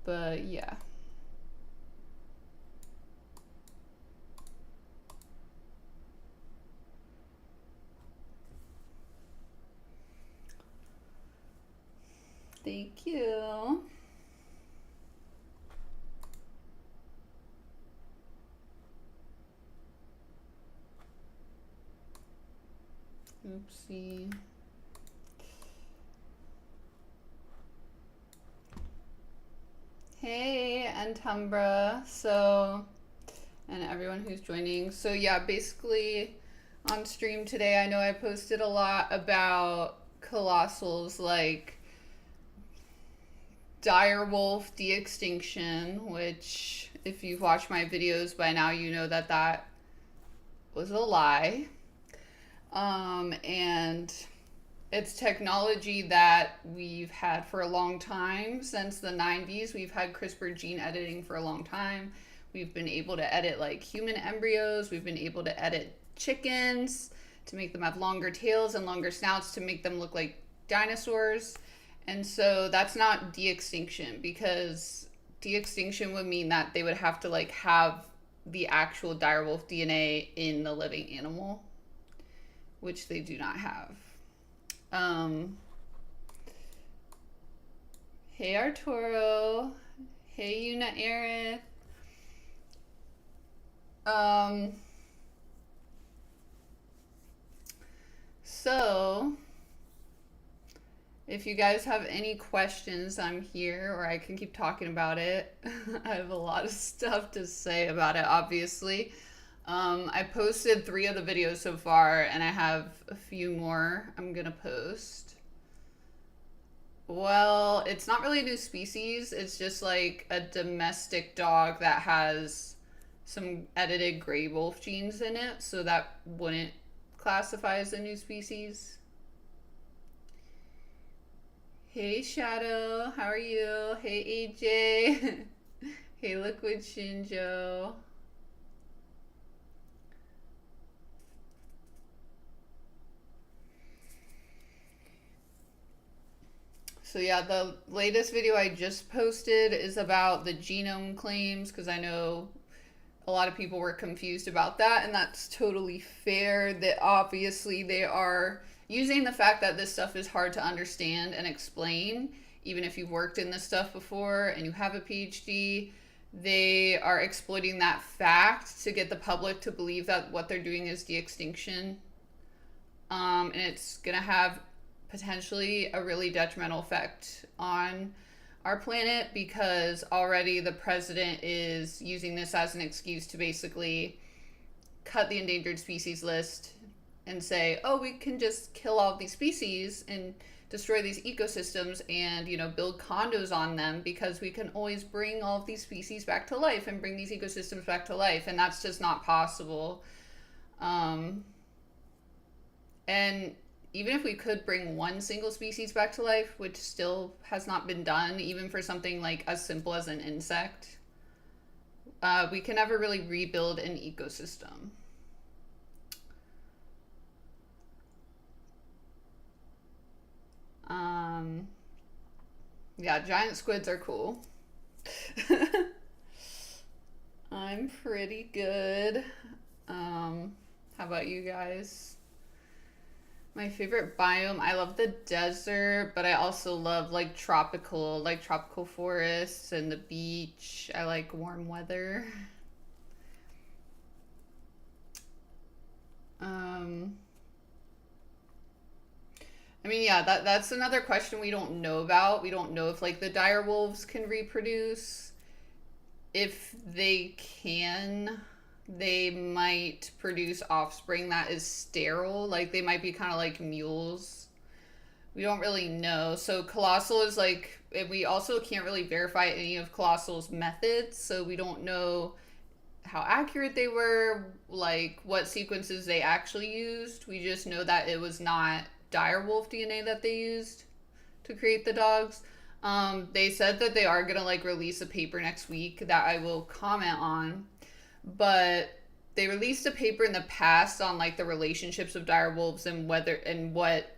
But yeah. Thank you. Oopsie. Hey, and Tumbra. And everyone who's joining. So, yeah, basically on stream today, I know I posted a lot about Colossal's, like, direwolf de-extinction, which, if you've watched my videos by now, you know that that was a lie. And it's technology that we've had for a long time. Since the 90s, we've had CRISPR gene editing for a long time. We've been able to edit like human embryos. We've been able to edit chickens to make them have longer tails and longer snouts to make them look like dinosaurs. And so that's not de-extinction, because de-extinction would mean that they would have to like have the actual direwolf DNA in the living animal, which they do not have. Hey Arturo. Hey Una Aerith. So if you guys have any questions, I'm here, or I can keep talking about it. I have a lot of stuff to say about it, obviously. I posted 3 of the videos so far, and I have a few more I'm gonna post. Well, it's not really a new species. It's just like a domestic dog that has some edited gray wolf genes in it, so that wouldn't classify as a new species. Hey Shadow, how are you? Hey AJ. Hey Liquid Shinjo. So yeah, the latest video I just posted is about the genome claims, because I know a lot of people were confused about that, and that's totally fair. That obviously they are using the fact that this stuff is hard to understand and explain, even if you've worked in this stuff before and you have a PhD. They are exploiting that fact to get the public to believe that what they're doing is de-extinction. And it's going to have potentially a really detrimental effect on our planet, because already the president is using this as an excuse to basically cut the endangered species list and say, oh, we can just kill all of these species and destroy these ecosystems and, you know, build condos on them, because we can always bring all of these species back to life and bring these ecosystems back to life. And that's just not possible. And even if we could bring one single species back to life, which still has not been done, even for something like as simple as an insect, we can never really rebuild an ecosystem. Yeah, giant squids are cool. I'm pretty good. How about you guys? My favorite biome, I love the desert, but I also love like tropical forests and the beach. I like warm weather. I mean, yeah, that's another question we don't know about. We don't know if like the dire wolves can reproduce. If they can, they might produce offspring that is sterile. Like they might be kind of like mules. We don't really know. So Colossal is like, we also can't really verify any of Colossal's methods, so we don't know how accurate they were, like what sequences they actually used. We just know that it was not direwolf DNA that they used to create the dogs. They said that they are gonna like release a paper next week that I will comment on, but they released a paper in the past on like the relationships of direwolves and whether and what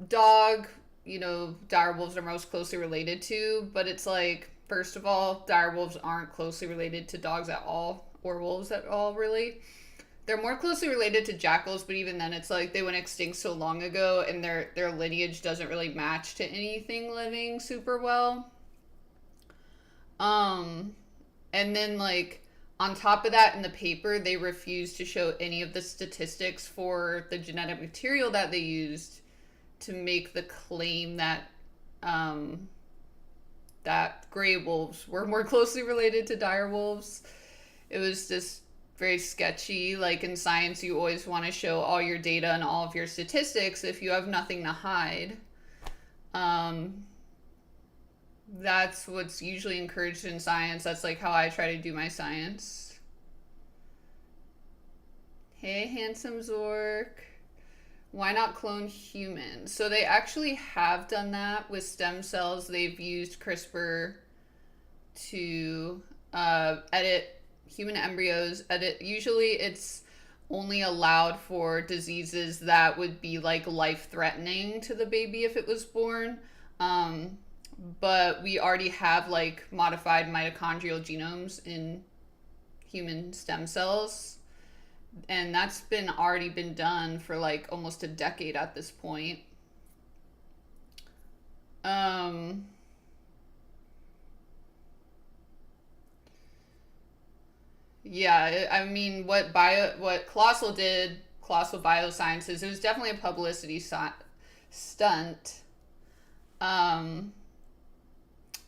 dog, you know, direwolves are most closely related to. But it's like First of all, direwolves aren't closely related to dogs at all, or wolves at all, really. They're more closely related to jackals, but even then, it's like they went extinct so long ago, and their lineage doesn't really match to anything living super well. Um, and then like on top of that, in the paper, they refused to show any of the statistics for the genetic material that they used to make the claim that um, that gray wolves were more closely related to dire wolves. It was just very sketchy. Like in science, you always want to show all your data and all of your statistics if you have nothing to hide. Um, that's what's usually encouraged in science. That's like how I try to do my science. Hey, handsome Zork. Why not clone humans? So they actually have done that with stem cells. They've used CRISPR to edit human embryos. Usually it's only allowed for diseases that would be like life-threatening to the baby if it was born. But we already have like modified mitochondrial genomes in human stem cells, and that's been already been done for like almost a decade at this point. Um, yeah, I mean, what Colossal did, Colossal Biosciences, it was definitely a publicity stunt. Um,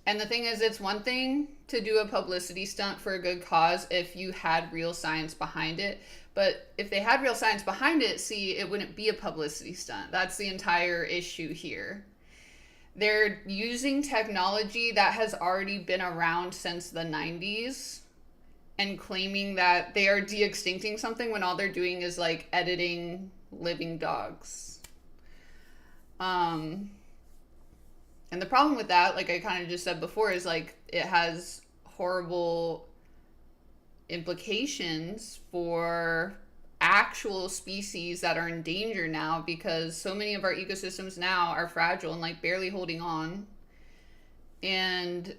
and the thing is, it's one thing to do a publicity stunt for a good cause if you had real science behind it. But if they had real science behind it, see, it wouldn't be a publicity stunt. That's the entire issue here. They're using technology that has already been around since the 90s and claiming that they are de-extincting something when all they're doing is like editing living dogs. Um, and the problem with that, like I kind of just said before, is like it has horrible implications for actual species that are in danger now, because so many of our ecosystems now are fragile and like barely holding on. And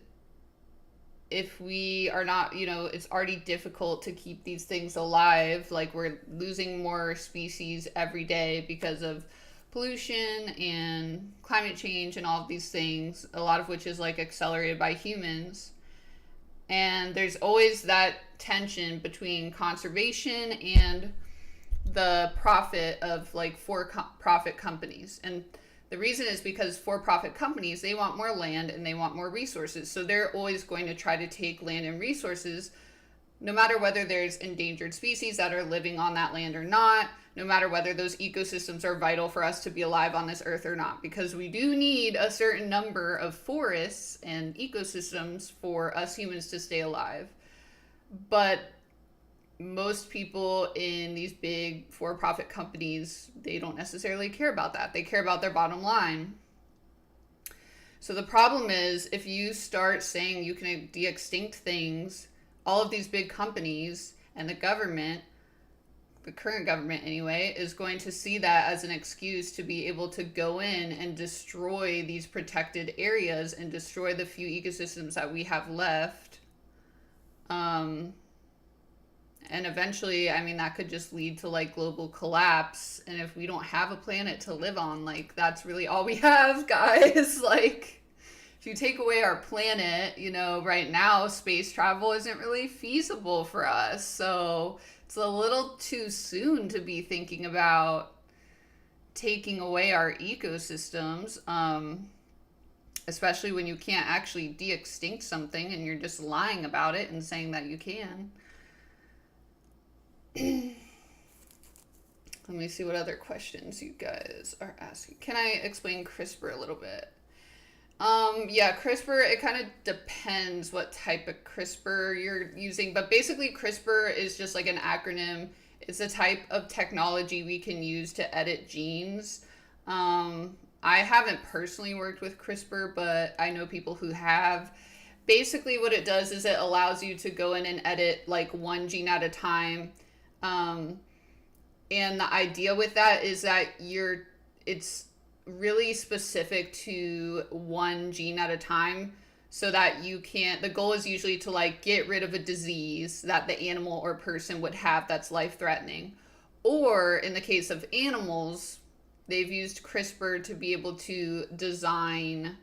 if we are not, it's already difficult to keep these things alive. Like we're losing more species every day because of pollution and climate change and all of these things, a lot of which is like accelerated by humans. And there's always that tension between conservation and the profit of like for-profit companies. And the reason is because for-profit companies, they want more land and they want more resources. So they're always going to try to take land and resources, no matter whether there's endangered species that are living on that land or not, no matter whether those ecosystems are vital for us to be alive on this earth or not, because we do need a certain number of forests and ecosystems for us humans to stay alive. But most people in these big for-profit companies, they don't necessarily care about that. They care about their bottom line. So the problem is, if you start saying you can de-extinct things, all of these big companies and the government, the current government anyway, is going to see that as an excuse to be able to go in and destroy these protected areas and destroy the few ecosystems that we have left. And eventually, I mean, that could just lead to like global collapse. And if we don't have a planet to live on, like that's really all we have, guys. Like, if you take away our planet, right now space travel isn't really feasible for us. So it's a little too soon to be thinking about taking away our ecosystems, especially when you can't actually de-extinct something and you're just lying about it and saying that you can. Let me see what other questions you guys are asking. Can I explain CRISPR a little bit? Yeah, CRISPR, it kind of depends what type of CRISPR you're using, but basically CRISPR is just like an acronym. It's a type of technology we can use to edit genes. I haven't personally worked with CRISPR, but I know people who have. Basically what it does is it allows you to go in and edit like one gene at a time. And the idea with that is that it's really specific to one gene at a time. so that you can't, the goal is usually to like get rid of a disease that the animal or person would have that's life threatening. Or in the case of animals, they've used CRISPR to be able to design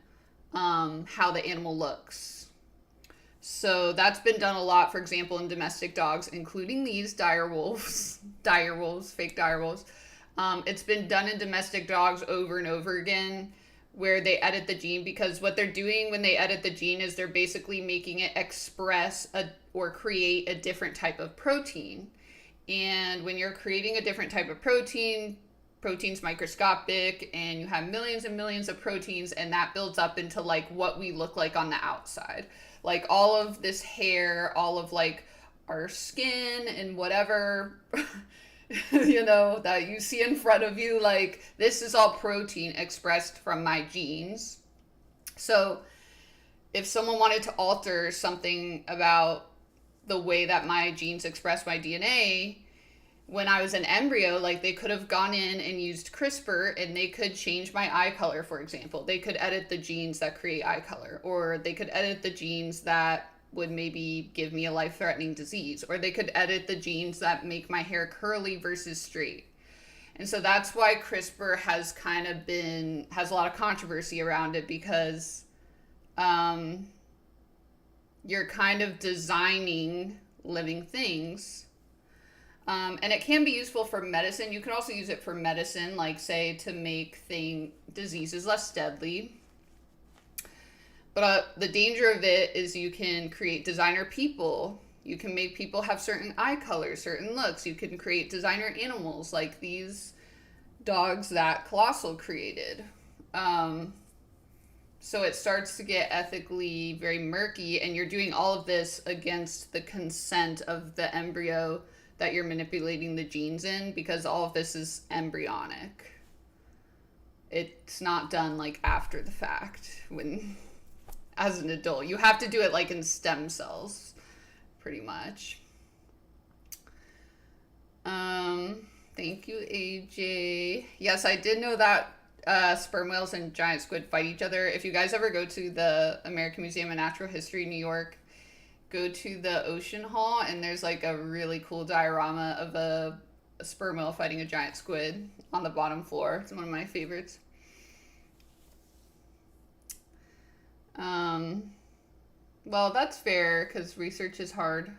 how the animal looks. So that's been done a lot, for example, in domestic dogs, including these direwolves, fake direwolves. It's been done in domestic dogs over and over again, where they edit the gene, because what they're doing when they edit the gene is they're basically making it express or create a different type of protein. And when you're creating a different type of protein, protein's microscopic, and you have millions and millions of proteins, and that builds up into like what we look like on the outside. Like all of this hair, all of like our skin and whatever that you see in front of you, like this is all protein expressed from my genes. So if someone wanted to alter something about the way that my genes express my DNA, when I was an embryo, like they could have gone in and used CRISPR and they could change my eye color, for example. They could edit the genes that create eye color, or they could edit the genes that would maybe give me a life-threatening disease, or they could edit the genes that make my hair curly versus straight. And so that's why CRISPR has has a lot of controversy around it, because you're kind of designing living things. And it can be useful for medicine. You can also use it for medicine, like say to make diseases less deadly. But the danger of it is you can create designer people. You can make people have certain eye colors, certain looks. You can create designer animals like these dogs that Colossal created. So it starts to get ethically very murky, and you're doing all of this against the consent of the embryo that you're manipulating the genes in, because all of this is embryonic. It's not done like after the fact as an adult. You have to do it like in stem cells, pretty much. Thank you, AJ. Yes, I did know that sperm whales and giant squid fight each other. If you guys ever go to the American Museum of Natural History, New York, go to the Ocean Hall, and there's like a really cool diorama of a sperm whale fighting a giant squid on the bottom floor. It's one of my favorites. Well, that's fair, because research is hard.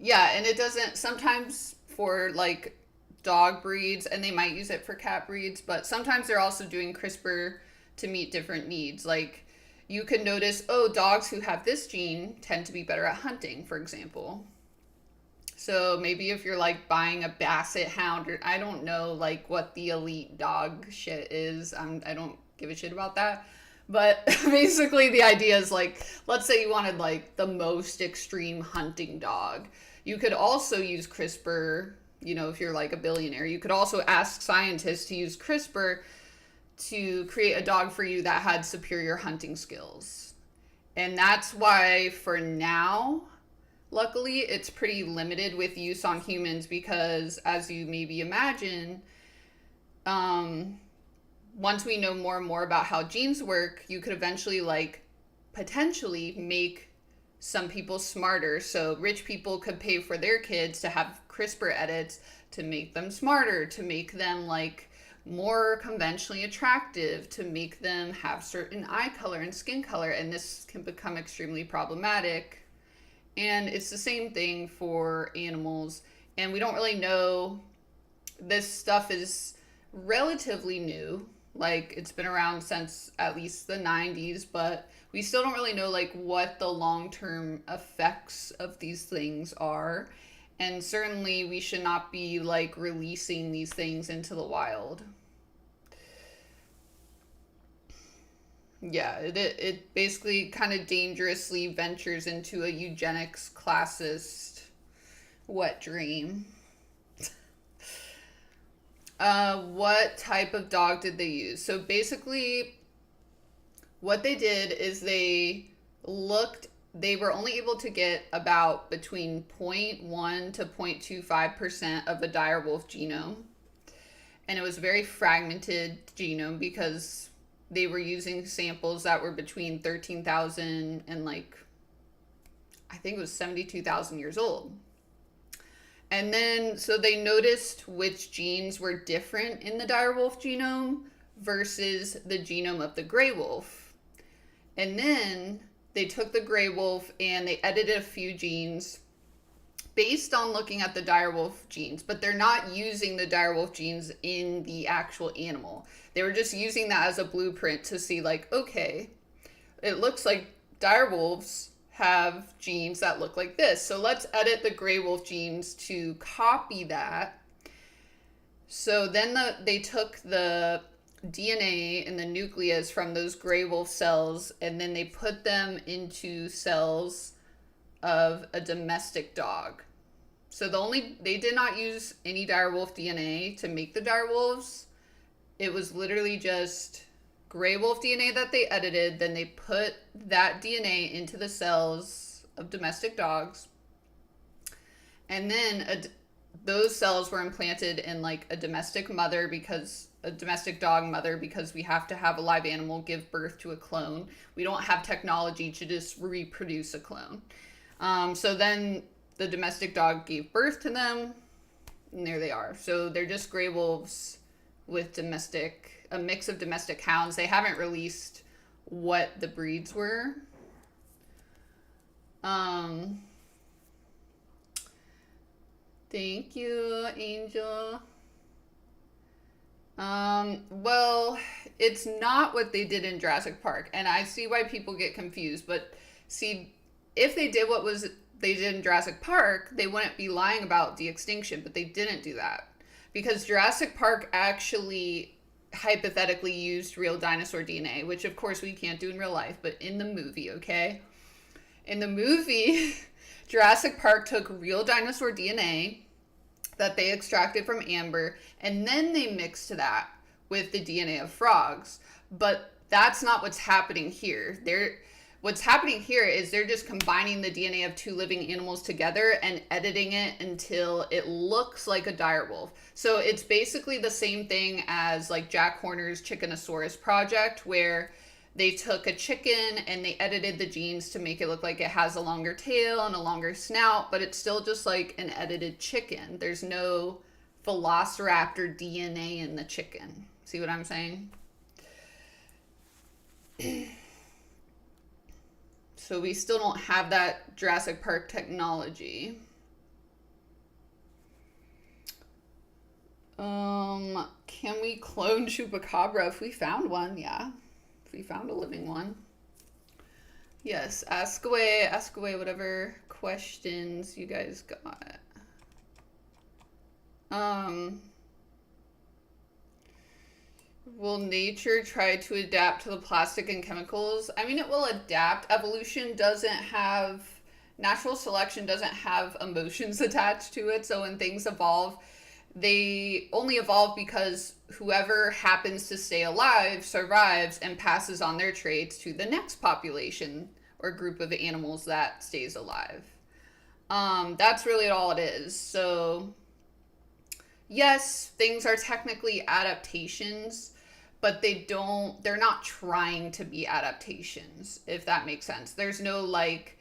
Yeah, and it doesn't, sometimes for like dog breeds, and they might use it for cat breeds, but sometimes they're also doing CRISPR to meet different needs. Like you can notice, dogs who have this gene tend to be better at hunting, for example. So maybe if you're like buying a basset hound, or I don't know like what the elite dog shit is. I don't give a shit about that. But basically the idea is like, let's say you wanted like the most extreme hunting dog. You could also use CRISPR, if you're like a billionaire. You could also ask scientists to use CRISPR to create a dog for you that had superior hunting skills. And that's why for now, luckily, it's pretty limited with use on humans, because as you maybe imagine, once we know more and more about how genes work, you could eventually like potentially make some people smarter. So rich people could pay for their kids to have CRISPR edits to make them smarter, to make them like more conventionally attractive, to make them have certain eye color and skin color, and this can become extremely problematic. And it's the same thing for animals, and we don't really know. This stuff is relatively new, like it's been around since at least the 90s, but we still don't really know like what the long-term effects of these things are. And certainly we should not be like releasing these things into the wild. Yeah, it basically kind of dangerously ventures into a eugenics classist wet dream. What type of dog did they use? So basically, what they did is they were only able to get about between 0.1 to 0.25% of a direwolf genome. and it was a very fragmented genome because they were using samples that were between 13,000 and like I think it was 72,000 years old. And then so they noticed which genes were different in the direwolf genome versus the genome of the gray wolf. And then they took the gray wolf and they edited a few genes based on looking at the direwolf genes, but they're not using the direwolf genes in the actual animal. They were just using that as a blueprint to see, like, okay, it looks like direwolves have genes that look like this. So let's edit the gray wolf genes to copy that. So then they took the DNA and the nucleus from those gray wolf cells, and then they put them into cells of a domestic dog. So they did not use any direwolf DNA to make the direwolves. It was literally just gray wolf DNA that they edited. Then they put that DNA into the cells of domestic dogs. And then those cells were implanted in like a domestic dog mother because we have to have a live animal give birth to a clone. We don't have technology to just reproduce a clone. So then the domestic dog gave birth to them, and there they are. So they're just gray wolves with a mix of domestic hounds. They haven't released what the breeds were. Thank you, Angel. Well, it's not what they did in Jurassic Park, and I see why people get confused, but see, if they did what they did in Jurassic Park, they wouldn't be lying about de-extinction, but they didn't do that. Because Jurassic Park actually hypothetically used real dinosaur DNA, which of course we can't do in real life, but in the movie, okay? In the movie, Jurassic Park took real dinosaur DNA that they extracted from amber, and then they mixed that with the DNA of frogs. But that's not what's happening here. What's happening here is they're just combining the DNA of two living animals together and editing it until it looks like a direwolf. So it's basically the same thing as like Jack Horner's Chickenosaurus project, where they took a chicken and they edited the genes to make it look like it has a longer tail and a longer snout, but it's still just like an edited chicken. There's no velociraptor DNA in the chicken. See what I'm saying? So we still don't have that Jurassic Park technology. Can we clone Chupacabra if we found one? Yeah. If we found a living one. Yes, ask away whatever questions you guys got. Will nature try to adapt to the plastic and chemicals? I mean, it will adapt. Natural selection doesn't have emotions attached to it. So when things evolve, they only evolve because whoever happens to stay alive survives and passes on their traits to the next population or group of animals that stays alive. That's really all it is. So yes, things are technically adaptations, but they're not trying to be adaptations, if that makes sense. There's no like,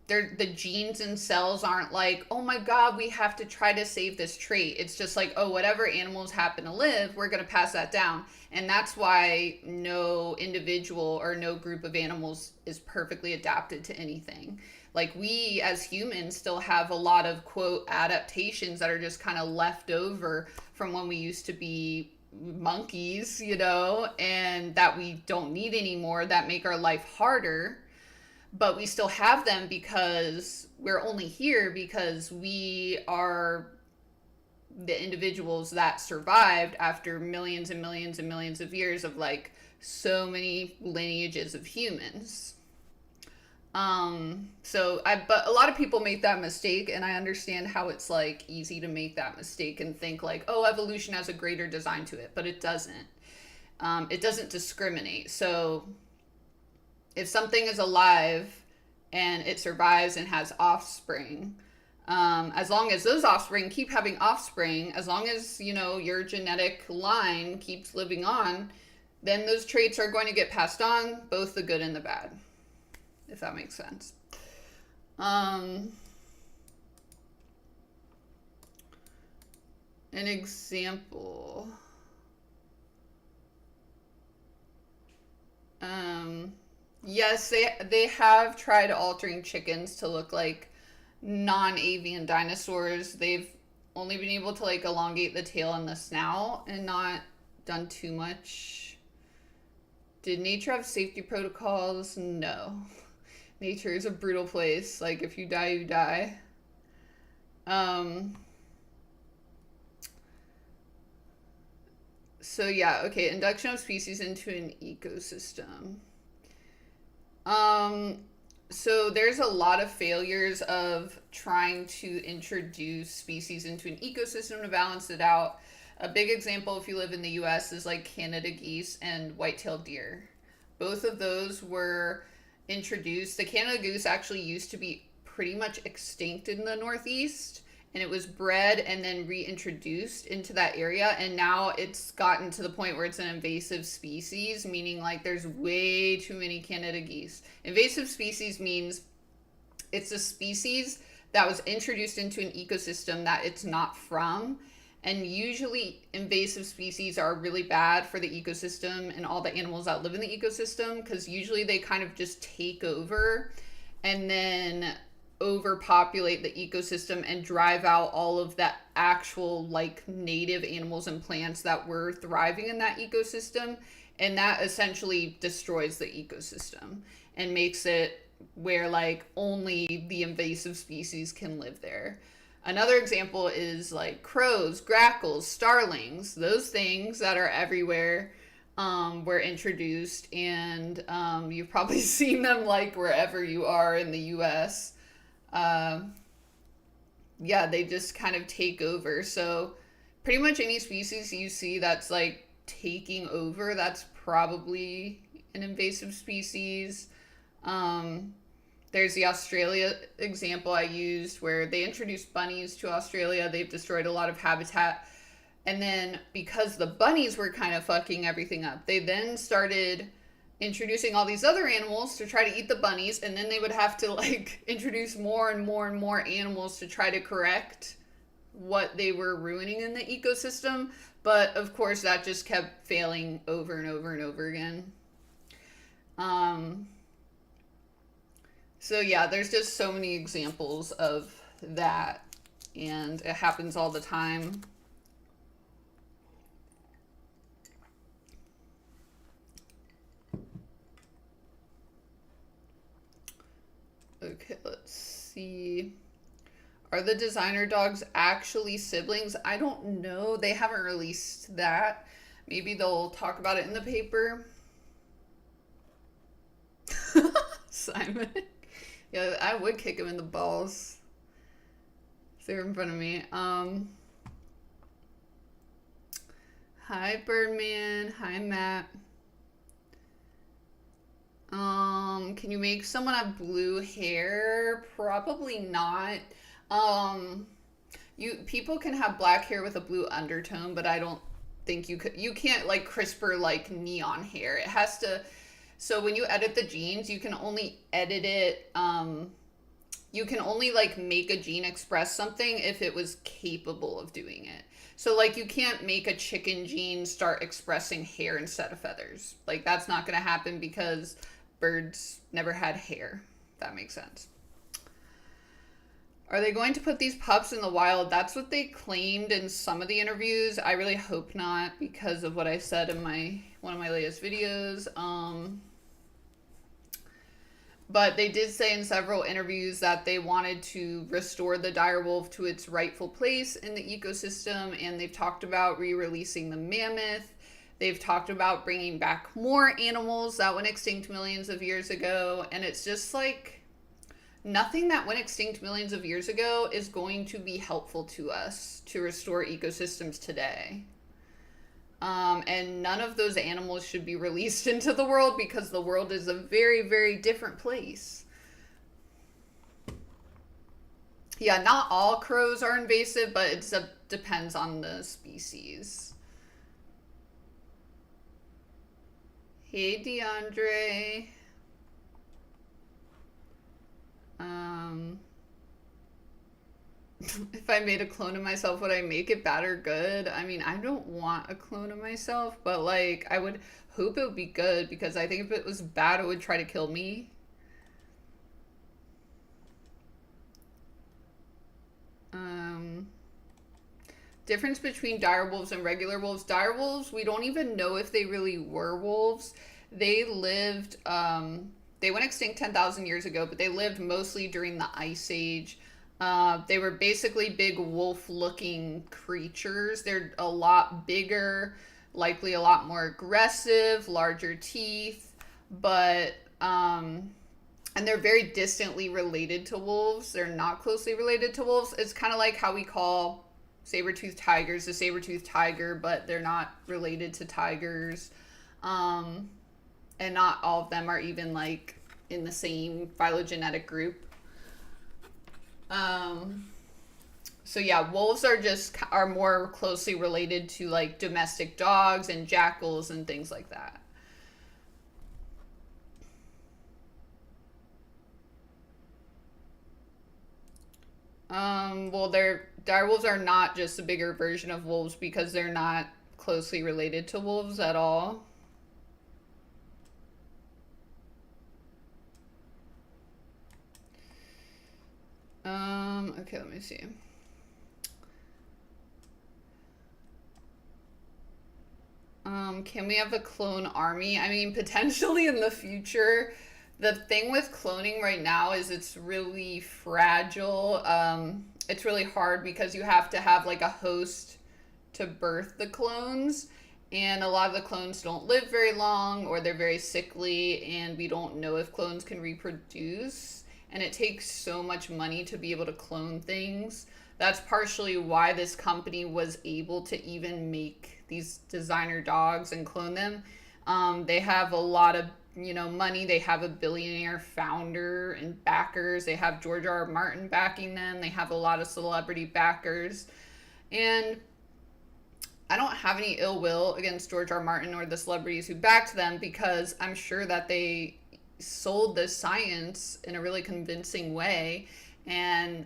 the genes and cells aren't like, oh my God, we have to try to save this trait. It's just like, oh, whatever animals happen to live, we're going to pass that down. And that's why no individual or no group of animals is perfectly adapted to anything. Like we as humans still have a lot of quote adaptations that are just kind of left over from when we used to be monkeys, and that we don't need anymore, that make our life harder. But we still have them because we're only here because we are the individuals that survived after millions and millions and millions of years of like so many lineages of humans. But a lot of people make that mistake, and I understand how it's like easy to make that mistake and think like, oh, evolution has a greater design to it, but it doesn't. It doesn't discriminate. So if something is alive and it survives and has offspring, As long as those offspring keep having offspring, as long as, you know, your genetic line keeps living on, then those traits are going to get passed on, both the good and the bad, if that makes sense. An example. Yes, they have tried altering chickens to look like non-avian dinosaurs. They've only been able to like elongate the tail and the snout and not done too much. Did nature have safety protocols? No. Nature is a brutal place. Like, if you die, you die. So yeah, okay, induction of species into an ecosystem. So there's a lot of failures of trying to introduce species into an ecosystem to balance it out. A big example, if you live in the US, is like Canada geese and white-tailed deer. Both of those were introduced. The Canada goose actually used to be pretty much extinct in the Northeast, and it was bred and then reintroduced into that area, and now it's gotten to the point where it's an invasive species, meaning like there's way too many Canada geese. Invasive species means it's a species that was introduced into an ecosystem that it's not from, and usually invasive species are really bad for the ecosystem and all the animals that live in the ecosystem, because usually they kind of just take over and then overpopulate the ecosystem and drive out all of that actual like native animals and plants that were thriving in that ecosystem, and that essentially destroys the ecosystem and makes it where like only the invasive species can live there. Another example is like crows, grackles, starlings. Those things that are everywhere were introduced, and you've probably seen them like wherever you are in the US. Yeah, they just kind of take over. So pretty much any species you see that's like taking over, that's probably an invasive species. There's the Australia example I used where they introduced bunnies to Australia. They've destroyed a lot of habitat. And then because the bunnies were kind of fucking everything up, they then started introducing all these other animals to try to eat the bunnies, and then they would have to like introduce more and more and more animals to try to correct what they were ruining in the ecosystem. But of course that just kept failing over and over and over again. So yeah, there's just so many examples of that, and it happens all the time. Okay, let's see. Are the designer dogs actually siblings? I don't know. They haven't released that. Maybe they'll talk about it in the paper. Simon. Yeah, I would kick him in the balls if they were in front of me. Hi, Birdman. Hi, Matt. Can you make someone have blue hair? Probably not. People can have black hair with a blue undertone, but I don't think you can't like CRISPR like neon hair. It has to, so when you edit the genes, you can only edit it, you can only like make a gene express something if it was capable of doing it. So like you can't make a chicken gene start expressing hair instead of feathers. Like that's not going to happen because birds never had hair. If that makes sense. Are they going to put these pups in the wild? That's what they claimed in some of the interviews. I really hope not, because of what I said in one of my latest videos. But they did say in several interviews that they wanted to restore the direwolf to its rightful place in the ecosystem, and they've talked about re-releasing the mammoth. They've talked about bringing back more animals that went extinct millions of years ago, and it's just like nothing that went extinct millions of years ago is going to be helpful to us to restore ecosystems today. And none of those animals should be released into the world because the world is a very, very different place. Yeah, not all crows are invasive, but it depends on the species. Hey, DeAndre. Um, if I made a clone of myself, would I make it bad or good? I mean, I don't want a clone of myself, but like, I would hope it would be good because I think if it was bad, it would try to kill me. Um, Difference between direwolves and regular wolves. Direwolves, we don't even know if they really were wolves. They lived, they went extinct 10,000 years ago, but they lived mostly during the Ice Age. They were basically big wolf looking creatures. They're a lot bigger, likely a lot more aggressive, larger teeth, but and they're very distantly related to wolves. They're not closely related to wolves. It's kind of like how we call saber-toothed tigers the saber-toothed tiger, but they're not related to tigers. Um, and not all of them are even like in the same phylogenetic group. Um, so yeah, wolves are more closely related to like domestic dogs and jackals and things like that. Well, they're direwolves are not just a bigger version of wolves because they're not closely related to wolves at all. Okay, let me see. Can we have a clone army? I mean, potentially in the future. The thing with cloning right now is it's really fragile. It's really hard because you have to have like a host to birth the clones. And a lot of the clones don't live very long or they're very sickly, and we don't know if clones can reproduce. And it takes so much money to be able to clone things. That's partially why this company was able to even make these designer dogs and clone them. They have a lot of money. They have a billionaire founder and backers. They have George R. R. Martin backing them. They have a lot of celebrity backers, and I don't have any ill will against George R. R. Martin or the celebrities who backed them because I'm sure that they sold this science in a really convincing way, and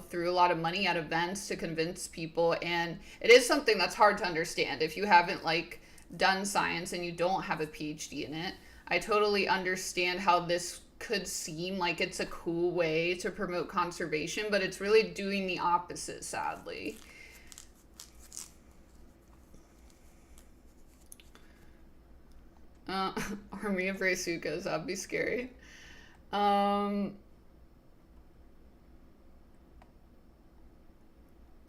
threw a lot of money at events to convince people. And it is something that's hard to understand if you haven't like done science and you don't have a PhD in it. I totally understand how this could seem like it's a cool way to promote conservation, but it's really doing the opposite, sadly. Uh, Army of Raysukas, that'd be scary. Um,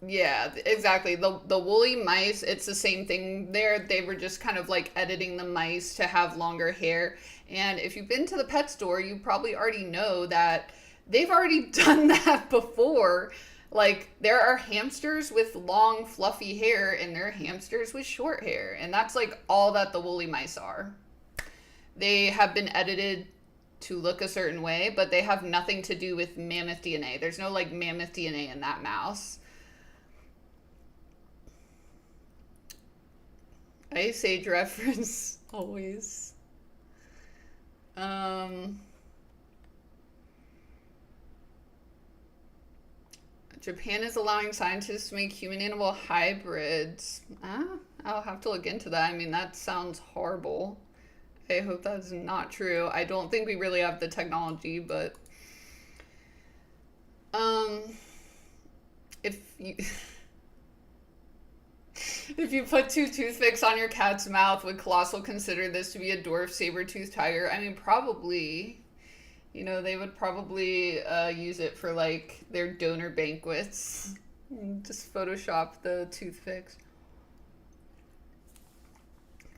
Yeah, exactly. The woolly mice, it's the same thing there. They were just kind of like editing the mice to have longer hair. And if you've been to the pet store, you probably already know that they've already done that before. Like there are hamsters with long fluffy hair and there are hamsters with short hair. And that's like all that the woolly mice are. They have been edited to look a certain way, but they have nothing to do with mammoth DNA. There's no like mammoth DNA in that mouse. Ice Age reference always. Um, Japan is allowing scientists to make human animal hybrids. I'll have to look into that. I mean, that sounds horrible. I hope that's not true. I don't think we really have the technology, but um, if you if you put two toothpicks on your cat's mouth, would Colossal consider this to be a dwarf saber-toothed tiger? I mean, probably. They would probably use it for like their donor banquets. Just Photoshop the toothpicks.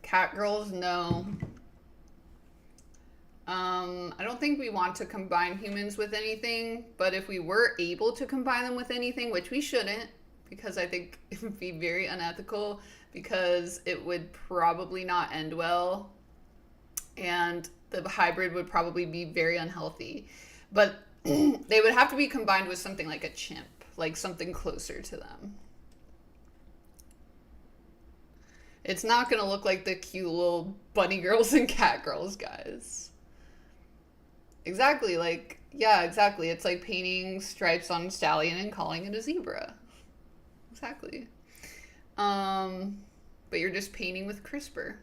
Cat girls, no. I don't think we want to combine humans with anything, but if we were able to combine them with anything, which we shouldn't, because I think it would be very unethical, because it would probably not end well, and the hybrid would probably be very unhealthy. But They would have to be combined with something like a chimp, like something closer to them. It's not gonna look like the cute little bunny girls and cat girls, guys. Exactly, like, yeah, exactly. It's like painting stripes on a stallion and calling it a zebra. Exactly. Um, but you're just painting with CRISPR.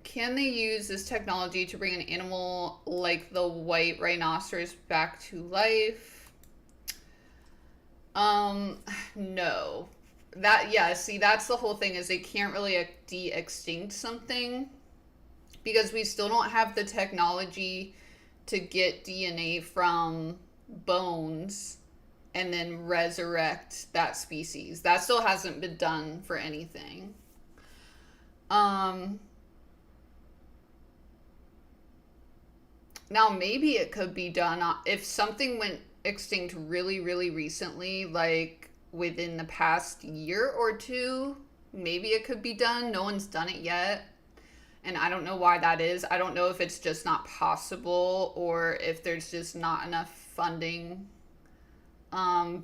Can they use this technology to bring an animal like the white rhinoceros back to life? No. That, yeah, see, that's the whole thing, is they can't really de-extinct something because we still don't have the technology to get DNA from bones and then resurrect that species. That still hasn't been done for anything. Um, Now maybe it could be done if something went extinct really, really recently, like within the past year or two. Maybe it could be done. No one's done it yet. And I don't know why that is. I don't know if it's just not possible or if there's just not enough funding. Um,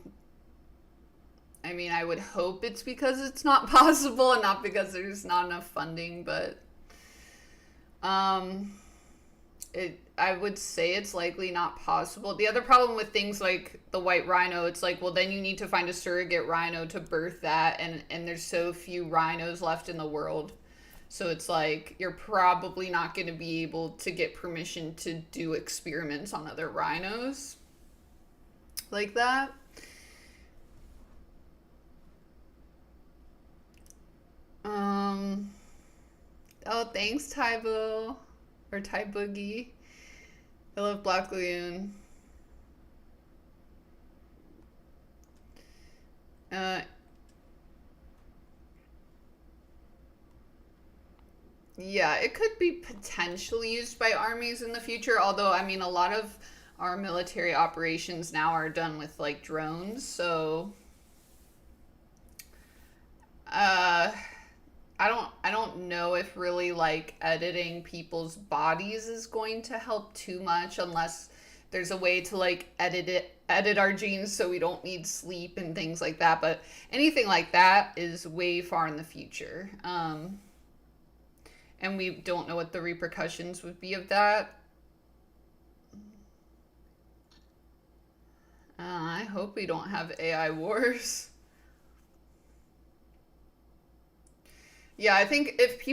I mean, I would hope it's because it's not possible and not because there's not enough funding, but um, I would say it's likely not possible. The other problem with things like the white rhino, it's like, well, then you need to find a surrogate rhino to birth that, and there's so few rhinos left in the world. So it's like you're probably not going to be able to get permission to do experiments on other rhinos like that. Um, oh, thanks, Tybo, or Ty Boogie. I love Black Lagoon. Uh, yeah, it could be potentially used by armies in the future, although, I mean, a lot of our military operations now are done with like drones, so uh I don't know if really like editing people's bodies is going to help too much unless there's a way to like edit our genes so we don't need sleep and things like that, but anything like that is way far in the future. And we don't know what the repercussions would be of that. I hope we don't have AI wars. Yeah, I think if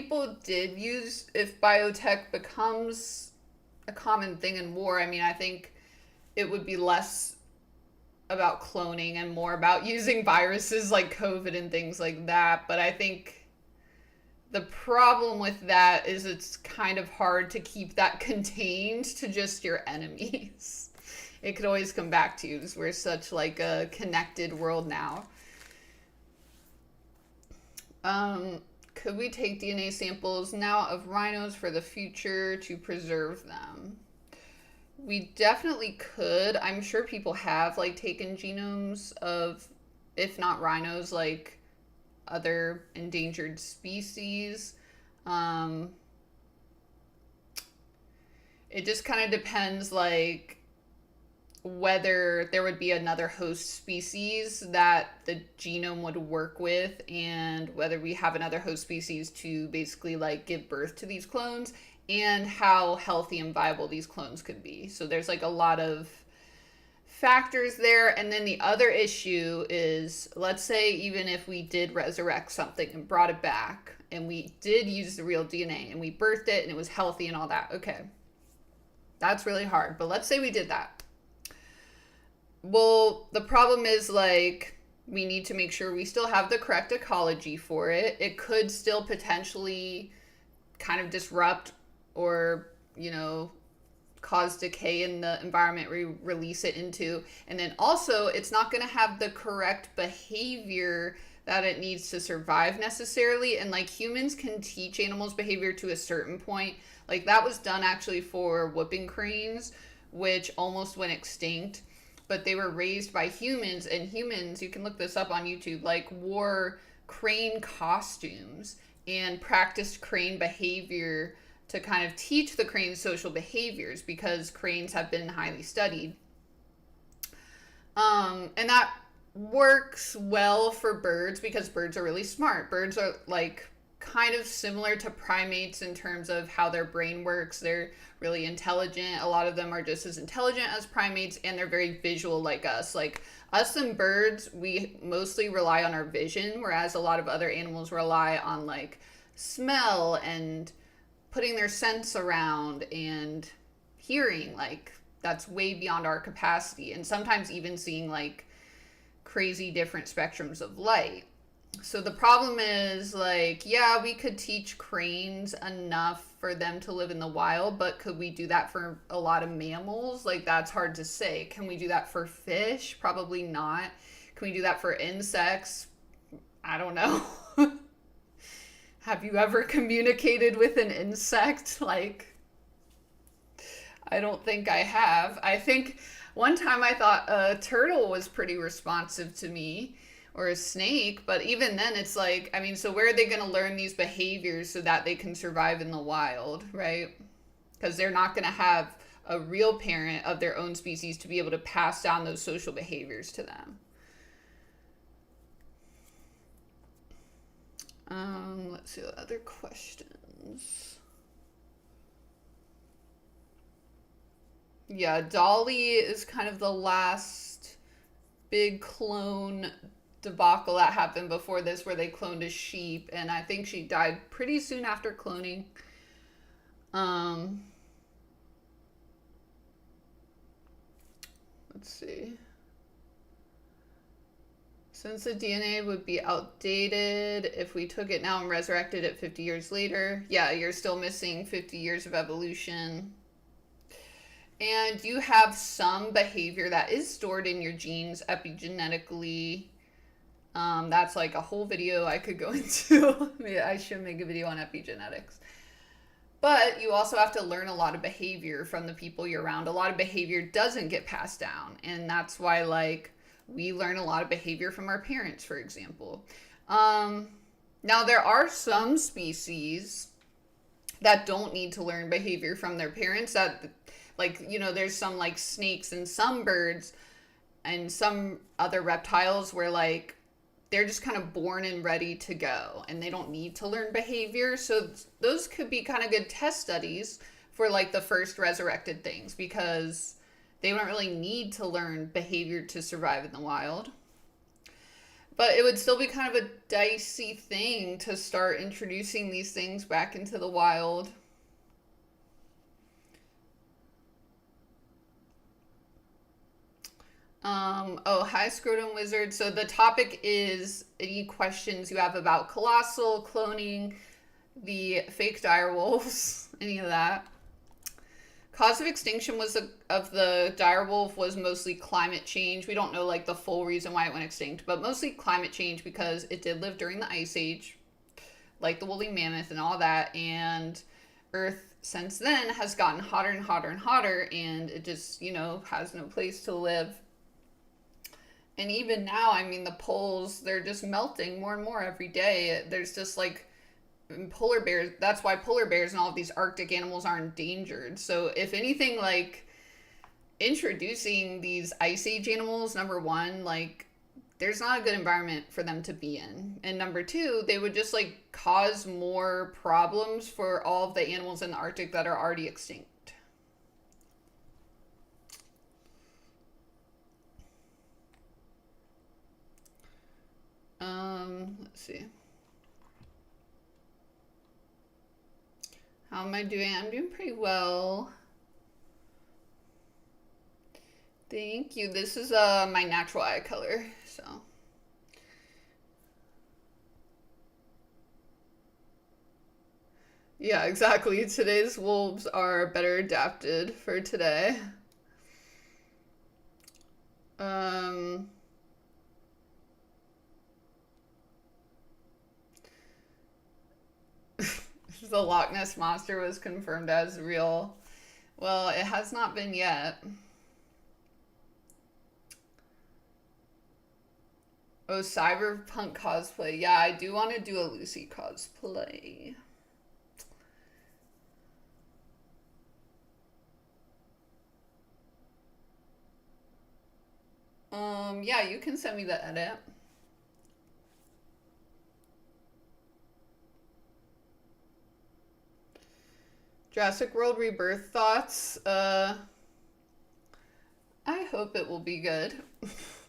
biotech becomes a common thing in war, I mean, I think it would be less about cloning and more about using viruses like COVID and things like that. But I think the problem with that is it's kind of hard to keep that contained to just your enemies. It could always come back to you because we're such like a connected world now. Um, could we take DNA samples now of rhinos for the future to preserve them? We definitely could. I'm sure people have like taken genomes of, if not rhinos, like other endangered species. Um, it just kind of depends, like whether there would be another host species that the genome would work with and whether we have another host species to basically like give birth to these clones and how healthy and viable these clones could be. So there's like a lot of factors there. And then the other issue is, let's say even if we did resurrect something and brought it back and we did use the real DNA and we birthed it and it was healthy and all that. Okay. That's really hard. But let's say we did that. Well, the problem is like we need to make sure we still have the correct ecology for it. It could still potentially kind of disrupt or, cause decay in the environment we release it into. And then also, it's not going to have the correct behavior that it needs to survive necessarily. And like humans can teach animals behavior to a certain point. Like that was done actually for whooping cranes, which almost went extinct. But they were raised by humans, and humans, you can look this up on YouTube, like wore crane costumes and practiced crane behavior to kind of teach the cranes social behaviors because cranes have been highly studied. And that works well for birds because birds are really smart. Birds are like kind of similar to primates in terms of how their brain works. They're really intelligent. A lot of them are just as intelligent as primates, and they're very visual like us. Like us and birds, we mostly rely on our vision, whereas a lot of other animals rely on like smell and putting their sense around and hearing. Like that's way beyond our capacity, and sometimes even seeing like crazy different spectrums of light. So the problem is, like, yeah, we could teach cranes enough for them to live in the wild, but could we do that for a lot of mammals? Like, that's hard to say. Can we do that for fish? Probably not. Can we do that for insects? I don't know. Have you ever communicated with an insect? Like, I don't think I have. I think one time I thought a turtle was pretty responsive to me, or a snake, but even then it's like, I mean, so where are they going to learn these behaviors so that they can survive in the wild, right? Because they're not going to have a real parent of their own species to be able to pass down those social behaviors to them. Let's see what other questions. Yeah, Dolly is kind of the last big clone debacle that happened before this, where they cloned a sheep, and I think she died pretty soon after cloning. Let's see. Since the DNA would be outdated if we took it now and resurrected it 50 years later, yeah, you're still missing 50 years of evolution. And you have some behavior that is stored in your genes epigenetically. That's like a whole video I could go into. Yeah, I should make a video on epigenetics. But you also have to learn a lot of behavior from the people you're around. A lot of behavior doesn't get passed down. And that's why, like, we learn a lot of behavior from our parents, for example. Now, there are some species that don't need to learn behavior from their parents. That, like, you know, there's some, like, snakes and some birds and some other reptiles where, like, they're just kind of born and ready to go and they don't need to learn behavior. So those could be kind of good test studies for like the first resurrected things, because they don't really need to learn behavior to survive in the wild. But it would still be kind of a dicey thing to start introducing these things back into the wild. Oh, hi, Scrotum Wizard. So the topic is any questions you have about Colossal, cloning, the fake direwolves, any of that. Cause of extinction of the direwolf was mostly climate change. We don't know like the full reason why it went extinct, but mostly climate change because it did live during the Ice Age, like the woolly mammoth and all that, and Earth since then has gotten hotter and hotter and hotter, and it just, you know, has no place to live. And even now, I mean, the poles, they're just melting more and more every day. There's just like polar bears. That's why polar bears and all of these Arctic animals are endangered. So if anything, like introducing these Ice Age animals, number one, like there's not a good environment for them to be in. And number two, they would just like cause more problems for all of the animals in the Arctic that are already extinct. Let's see. How am I doing? I'm doing pretty well. Thank you. This is my natural eye color, so. Yeah, exactly. Today's wolves are better adapted for today. The Loch Ness Monster was confirmed as real. Well, it has not been yet. Oh, cyberpunk cosplay. Yeah, I do want to do a Lucy cosplay. Yeah, you can send me the edit. Jurassic World Rebirth thoughts. I hope it will be good.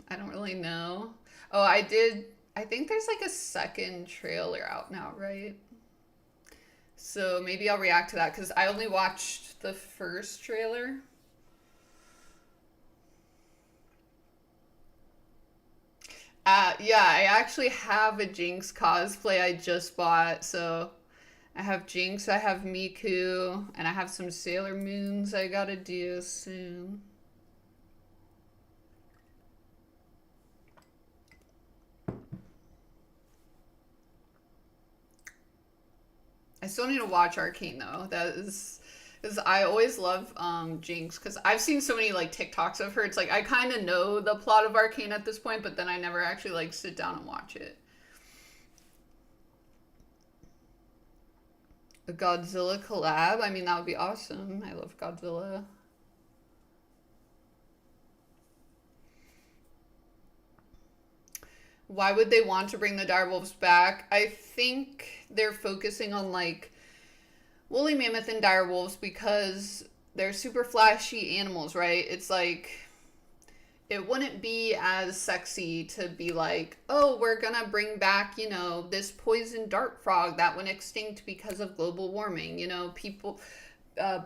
I don't really know. Oh, I did. I think there's like a second trailer out now, right? So maybe I'll react to that because I only watched the first trailer. Yeah, I actually have a Jinx cosplay I just bought. So I have Jinx, I have Miku, and I have some Sailor Moons I gotta do soon. I still need to watch Arcane though. That is, because I always love Jinx because I've seen so many like TikToks of her. It's like I kind of know the plot of Arcane at this point, but then I never actually like sit down and watch it. A Godzilla collab? I mean, that would be awesome. I love Godzilla. Why would they want to bring the direwolves back? I think they're focusing on like woolly mammoth and direwolves because they're super flashy animals, right? It's like it wouldn't be as sexy to be like, oh, we're gonna bring back, this poison dart frog that went extinct because of global warming. People,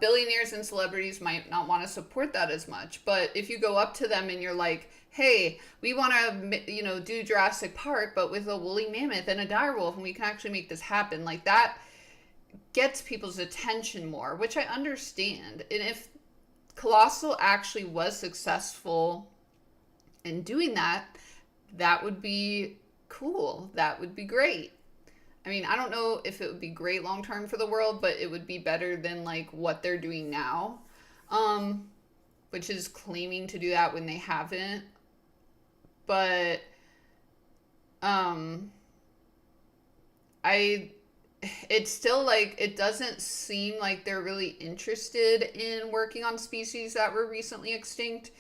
billionaires and celebrities might not want to support that as much. But if you go up to them and you're like, hey, we want to, do Jurassic Park, but with a woolly mammoth and a direwolf, and we can actually make this happen, like that gets people's attention more, which I understand. And if Colossal actually was successful in doing that, that would be cool. That would be great. I mean, I don't know if it would be great long term for the world, but it would be better than like what they're doing now, which is claiming to do that when they haven't. But I it's still like it doesn't seem like they're really interested in working on species that were recently extinct,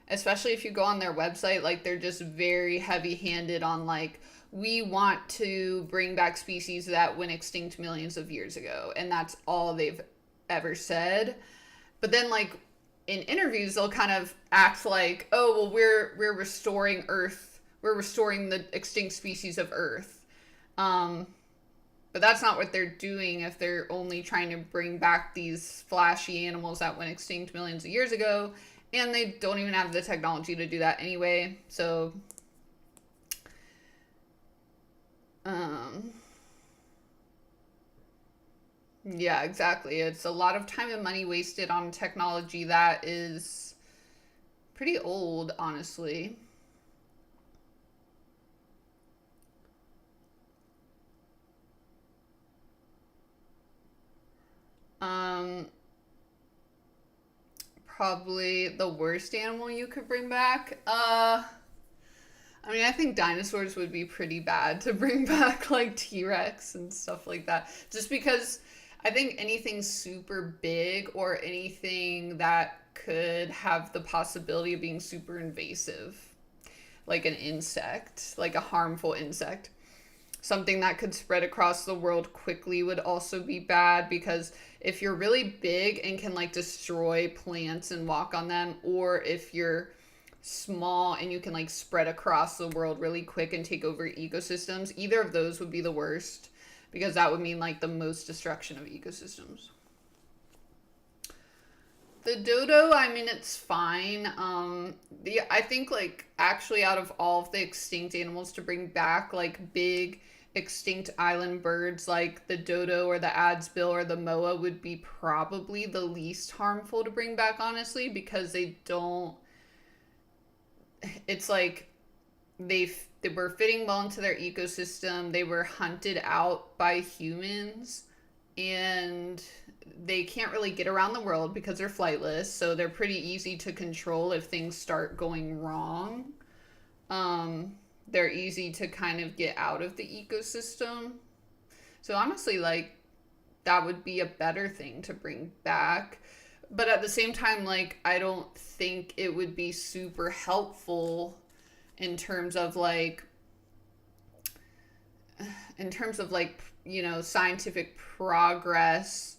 especially if you go on their website. Like they're just very heavy-handed on like we want to bring back species that went extinct millions of years ago, and that's all they've ever said. But then like in interviews they'll kind of act like, oh well, we're restoring Earth, we're restoring the extinct species of Earth. But that's not what they're doing if they're only trying to bring back these flashy animals that went extinct millions of years ago, and they don't even have the technology to do that anyway. So yeah, exactly. It's a lot of time and money wasted on technology that is pretty old, honestly. Um, Probably the worst animal you could bring back. I mean, I think dinosaurs would be pretty bad to bring back, like T-Rex and stuff like that. Just because I think anything super big or anything that could have the possibility of being super invasive, like an insect, like a harmful insect, something that could spread across the world quickly would also be bad because if you're really big and can like destroy plants and walk on them, or if you're small and you can like spread across the world really quick and take over ecosystems, either of those would be the worst because that would mean like the most destruction of ecosystems. The dodo, I mean, it's fine. I think like actually out of all of the extinct animals to bring back, like big extinct island birds, like the dodo or the adsbill or the moa would be probably the least harmful to bring back, honestly, because they don't. It's like they were fitting well into their ecosystem. They were hunted out by humans, and they can't really get around the world because they're flightless, so they're pretty easy to control if things start going wrong. They're easy to kind of get out of the ecosystem. So honestly, like that would be a better thing to bring back. But at the same time, like I don't think it would be super helpful in terms of like scientific progress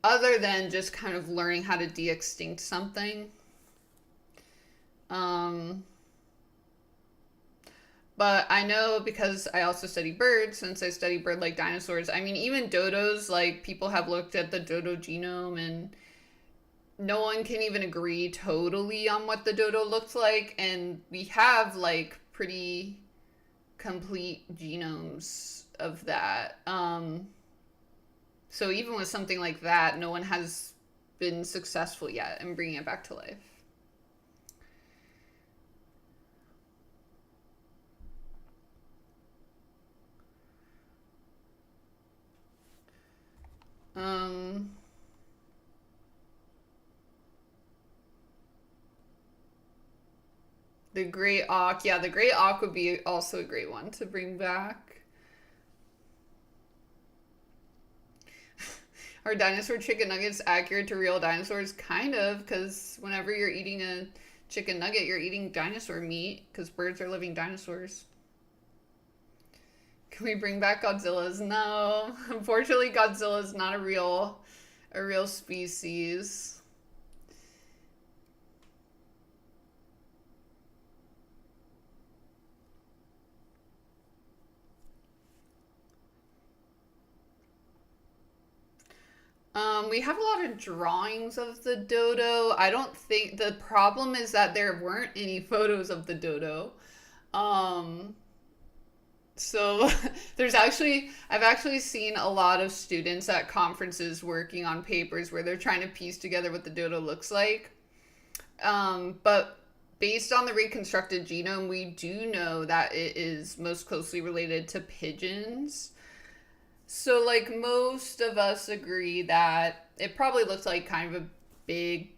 other than just kind of learning how to de-extinct something. Um, but I know because I also study birds, since I study bird-like dinosaurs. I mean, even dodos, like people have looked at the dodo genome and no one can even agree totally on what the dodo looks like. And we have like pretty complete genomes of that. So even with something like that, no one has been successful yet in bringing it back to life. Um, the great auk, yeah, the great auk would be also a great one to bring back. Are dinosaur chicken nuggets accurate to real dinosaurs? Kind of, because whenever you're eating a chicken nugget, you're eating dinosaur meat, because birds are living dinosaurs. Can we bring back Godzillas? No, unfortunately, Godzilla is not a real species. We have a lot of drawings of the dodo. I don't think the problem is that there weren't any photos of the dodo. Um, so I've actually seen a lot of students at conferences working on papers where they're trying to piece together what the dodo looks like. But based on the reconstructed genome, we do know that it is most closely related to pigeons. So, like, most of us agree that it probably looks like kind of a big,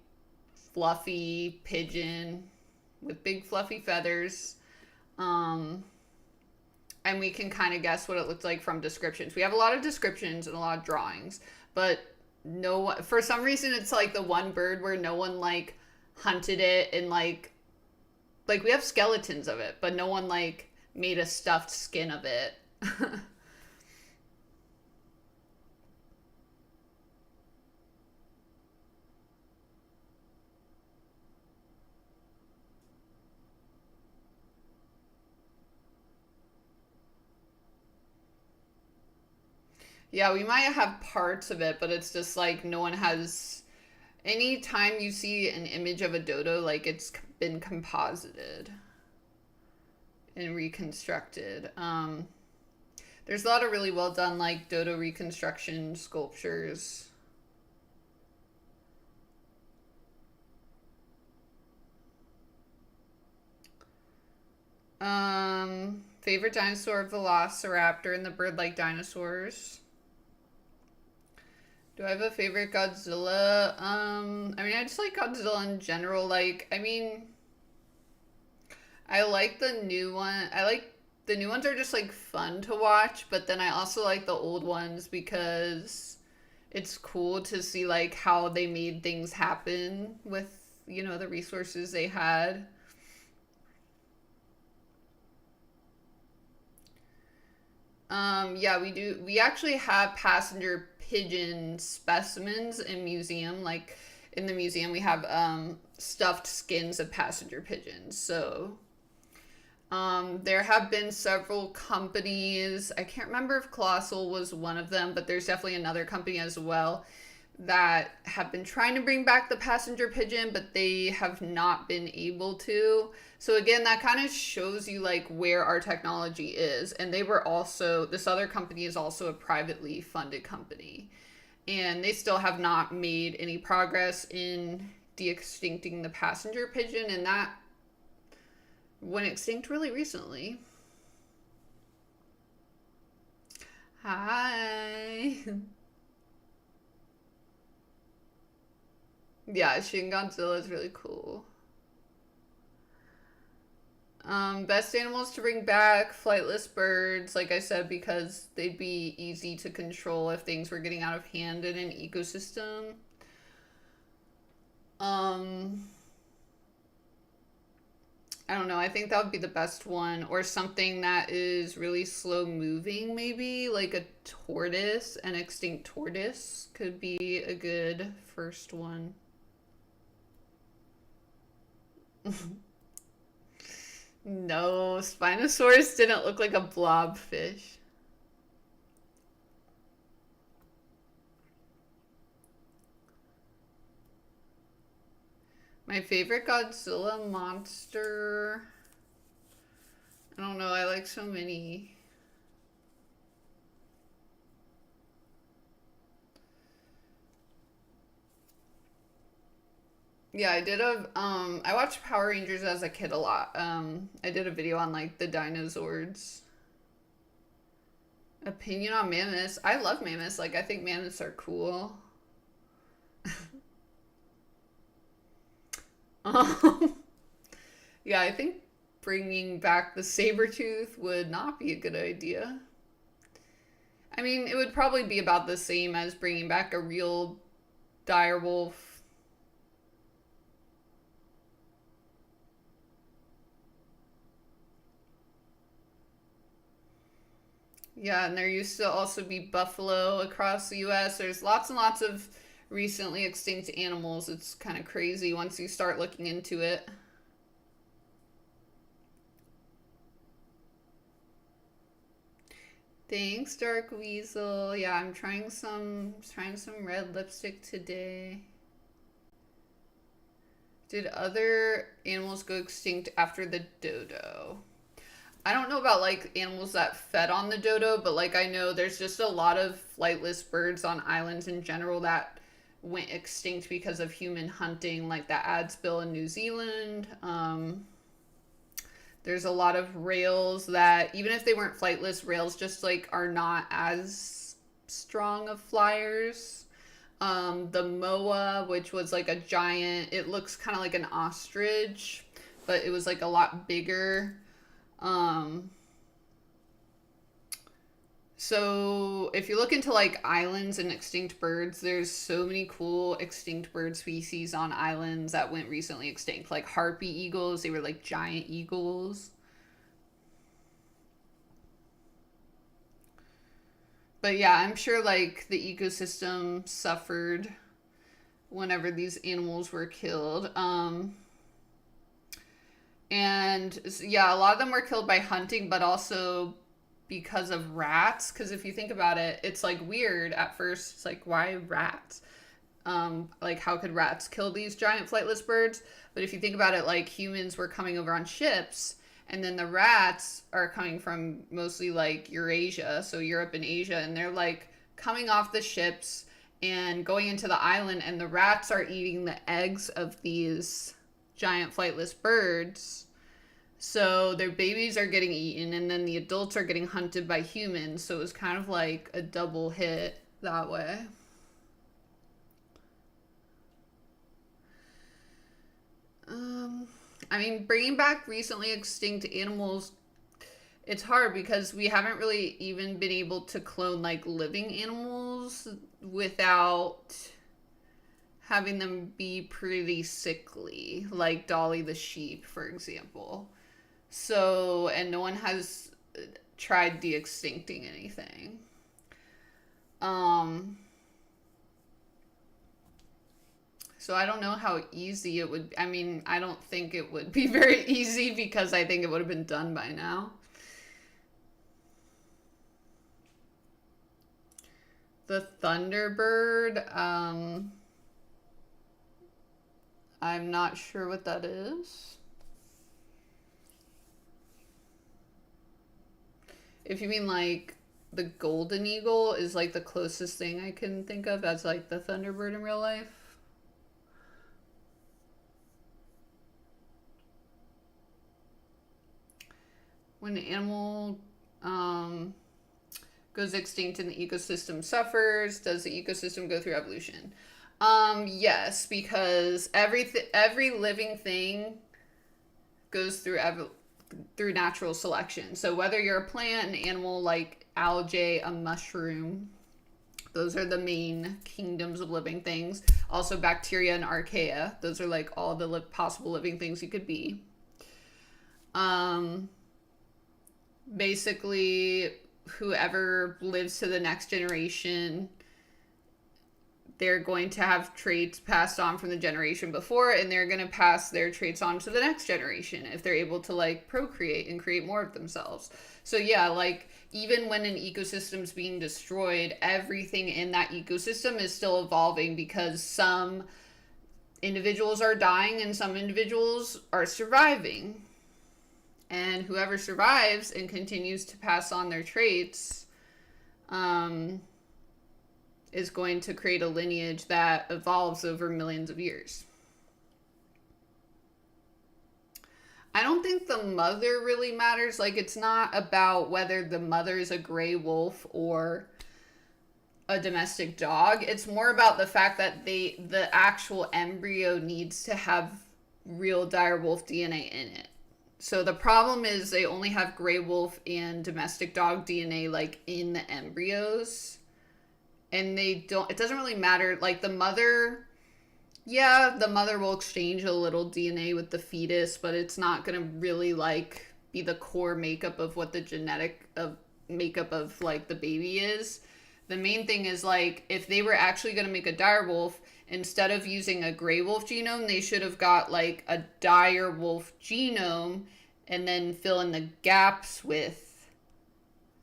fluffy pigeon with big, fluffy feathers. Um, and we can kind of guess what it looked like from descriptions. We have a lot of descriptions and a lot of drawings, but no one, for some reason, it's like the one bird where no one, like, hunted it and, like, we have skeletons of it, but no one, like, made a stuffed skin of it. Yeah, we might have parts of it, but it's just like no one has. Anytime you see an image of a dodo, like it's been composited and reconstructed. There's a lot of really well done, like dodo reconstruction sculptures. Favorite dinosaur, Velociraptor, and the bird-like dinosaurs. Do I have a favorite Godzilla? I mean, I just like Godzilla in general. Like, I mean, I like the new one. I like the new ones are just like fun to watch, but then I also like the old ones because it's cool to see like how they made things happen with, the resources they had. Yeah, we do. We actually have passenger pigeon specimens in museum. Like in the museum, we have stuffed skins of passenger pigeons. So there have been several companies. I can't remember if Colossal was one of them, but there's definitely another company as well that have been trying to bring back the passenger pigeon, but they have not been able to. So again, that kind of shows you like where our technology is. And they were also, this other company is also a privately funded company. And they still have not made any progress in de-extincting the passenger pigeon, and that went extinct really recently. Hi. Yeah, Shin Godzilla is really cool. Best animals to bring back, flightless birds, like I said, because they'd be easy to control if things were getting out of hand in an ecosystem. Um, I don't know. I think that would be the best one. Or something that is really slow moving, maybe. Like a tortoise, an extinct tortoise could be a good first one. No, Spinosaurus didn't look like a blobfish. My favorite Godzilla monster. I don't know, I like so many. Yeah, I watched Power Rangers as a kid a lot. I did a video on like the dinosaurs. Opinion on mammoths. I love mammoths. Like I think mammoths are cool. Um, yeah, I think bringing back the saber tooth would not be a good idea. I mean, it would probably be about the same as bringing back a real direwolf. Yeah, and there used to also be buffalo across the US. There's lots and lots of recently extinct animals. It's kind of crazy once you start looking into it. Thanks, Dark Weasel. Yeah, I'm trying some red lipstick today. Did other animals go extinct after the dodo? I don't know about like animals that fed on the dodo, but like I know there's just a lot of flightless birds on islands in general that went extinct because of human hunting, like that Adspill in New Zealand. There's a lot of rails that, even if they weren't flightless, rails just like are not as strong of flyers. The moa, which was like a giant, it looks kind of like an ostrich, but it was like a lot bigger. Um, so if you look into like islands and extinct birds, there's so many cool extinct bird species on islands that went recently extinct. Like harpy eagles, they were like giant eagles. But yeah, I'm sure like the ecosystem suffered whenever these animals were killed. And yeah, a lot of them were killed by hunting, but also because of rats. Because if you think about it, it's like weird at first. It's like, why rats? Like, how could rats kill these giant flightless birds? But if you think about it, like humans were coming over on ships, and then the rats are coming from mostly like Eurasia, so Europe and Asia, and they're like coming off the ships and going into the island, and the rats are eating the eggs of these giant flightless birds. So their babies are getting eaten, and then the adults are getting hunted by humans. So it was kind of like a double hit that way. I mean, bringing back recently extinct animals, it's hard because we haven't really even been able to clone like living animals without having them be pretty sickly, like Dolly the sheep, for example. So, and no one has tried de-extincting anything. Um, so I don't know how easy it would. I mean, I don't think it would be very easy because I think it would have been done by now. The Thunderbird, I'm not sure what that is. If you mean like the golden eagle is like the closest thing I can think of as like the Thunderbird in real life. When an animal goes extinct and the ecosystem suffers, does the ecosystem go through evolution? Yes, because every living thing goes through natural selection. So whether you're a plant, an animal like algae, a mushroom, those are the main kingdoms of living things. Also bacteria and archaea. Those are like all the possible living things you could be. Um, Basically, whoever lives to the next generation, they're going to have traits passed on from the generation before, and they're going to pass their traits on to the next generation if they're able to like procreate and create more of themselves. So yeah, like even when an ecosystem's being destroyed, everything in that ecosystem is still evolving because some individuals are dying and some individuals are surviving. And whoever survives and continues to pass on their traits, um, is going to create a lineage that evolves over millions of years. I don't think the mother really matters. Like, it's not about whether the mother is a gray wolf or a domestic dog. It's more about the fact that the actual embryo needs to have real direwolf DNA in it. So the problem is they only have gray wolf and domestic dog DNA like in the embryos. And they don't, it doesn't really matter. Like the mother, yeah, the mother will exchange a little DNA with the fetus, but it's not going to really like be the core makeup of what the genetic of makeup of like the baby is. The main thing is like if they were actually going to make a direwolf, instead of using a gray wolf genome, they should have got like a direwolf genome and then fill in the gaps with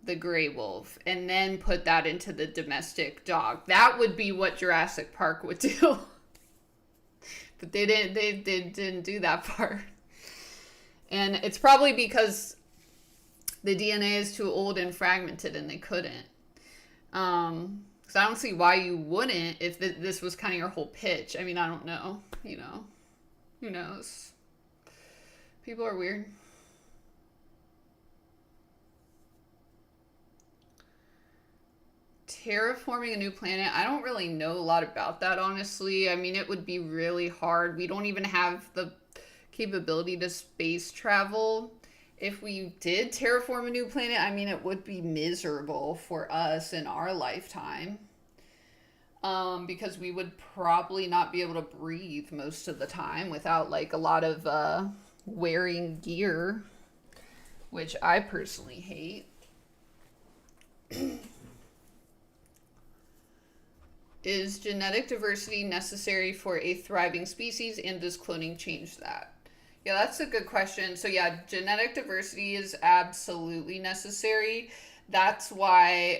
the gray wolf and then put that into the domestic dog. That would be what Jurassic Park would do. But they didn't do that part. And it's probably because the DNA is too old and fragmented and they couldn't. Because I don't see why you wouldn't if this was kind of your whole pitch. I mean, I don't know. You know, who knows? People are weird. Terraforming a new planet, I don't really know a lot about that, honestly. I mean, it would be really hard. We don't even have the capability to space travel. If we did terraform a new planet, I mean, it would be miserable for us in our lifetime. Because we would probably not be able to breathe most of the time without like a lot of wearing gear, which I personally hate. Is genetic diversity necessary for a thriving species, and does cloning change that? Yeah, that's a good question. So yeah, genetic diversity is absolutely necessary. That's why,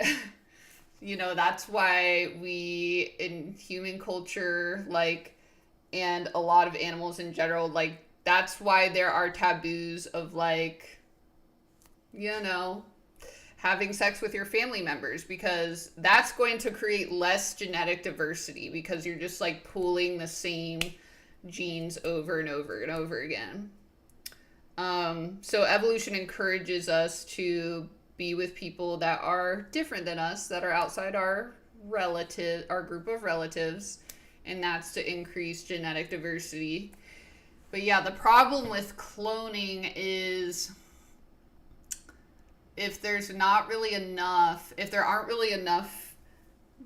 that's why we in human culture, like, and a lot of animals in general, like, that's why there are taboos of like, having sex with your family members, because that's going to create less genetic diversity because you're just like pooling the same genes over and over and over again. So evolution encourages us to be with people that are different than us, that are outside our group of relatives, and that's to increase genetic diversity. But yeah, the problem with cloning is if there aren't really enough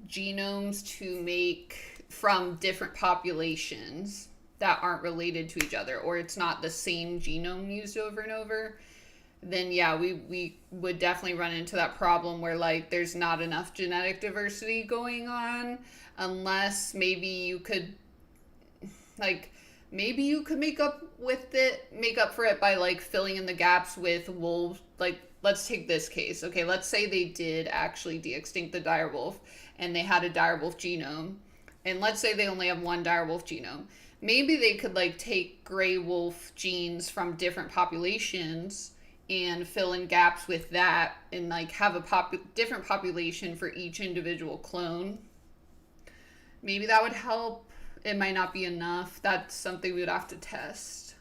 genomes to make from different populations that aren't related to each other, or it's not the same genome used over and over, then yeah, we would definitely run into that problem where like there's not enough genetic diversity going on, unless maybe you could make up for it by like filling in the gaps with wolves. Like, let's take this case. Okay, let's say they did actually de-extinct the direwolf and they had a direwolf genome, and let's say they only have one direwolf genome. Maybe they could like take gray wolf genes from different populations and fill in gaps with that, and like have a different population for each individual clone. Maybe that would help. It might not be enough. That's something we would have to test.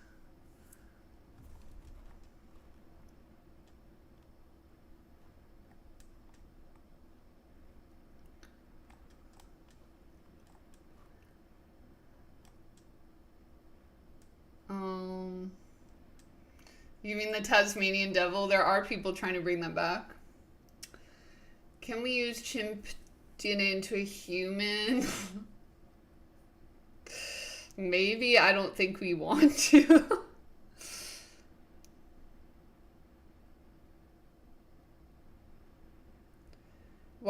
You mean the Tasmanian devil? There are people trying to bring them back. Can we use chimp DNA into a human? Maybe. I don't think we want to.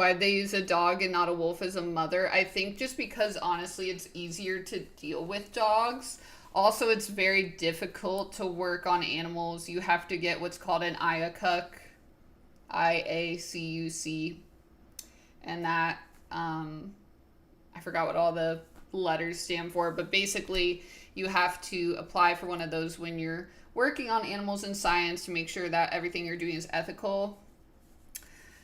Why they use a dog and not a wolf as a mother? I think just because honestly it's easier to deal with dogs. Also, it's very difficult to work on animals. You have to get what's called an IACUC, IACUC, and that I forgot what all the letters stand for, but basically you have to apply for one of those when you're working on animals in science to make sure that everything you're doing is ethical.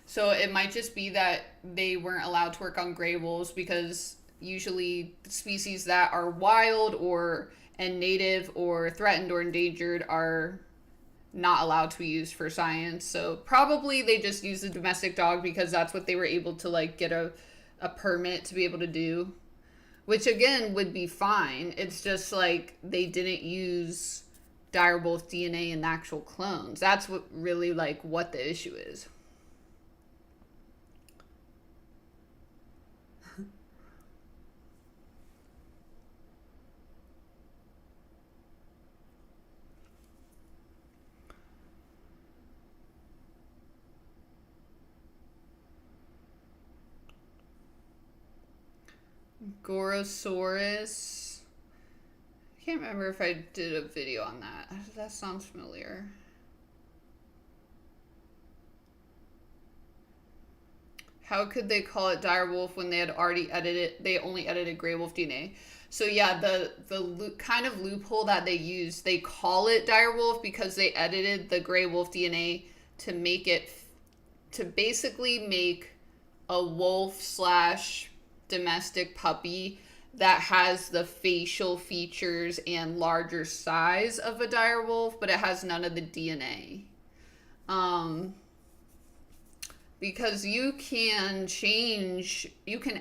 So it might just be that they weren't allowed to work on gray wolves because usually species that are wild or and native or threatened or endangered are not allowed to be used for science. So probably they just used a domestic dog because that's what they were able to like get a permit to be able to do, which again would be fine. It's just like they didn't use direwolf DNA in the actual clones. That's what really like what the issue is. Gorosaurus. I can't remember if I did a video on that. That sounds familiar. How could they call it direwolf when they had already edited? They only edited gray wolf DNA. So yeah, the kind of loophole that they used, they call it direwolf because they edited the gray wolf DNA to make it to basically make a wolf slash domestic puppy that has the facial features and larger size of a direwolf, but it has none of the DNA. Because you can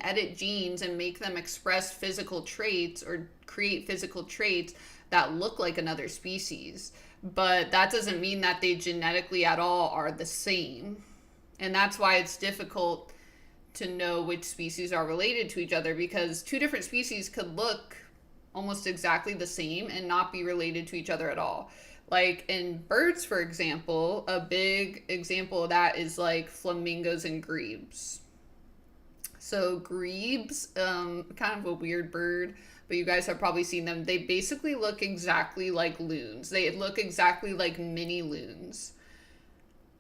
edit genes and make them express physical traits or create physical traits that look like another species. But that doesn't mean that they genetically at all are the same. And that's why it's difficult to know which species are related to each other, because two different species could look almost exactly the same and not be related to each other at all. Like in birds, for example, a big example of that is like flamingos and grebes. So grebes, kind of a weird bird, but you guys have probably seen them. They basically look exactly like loons. They look exactly like mini loons.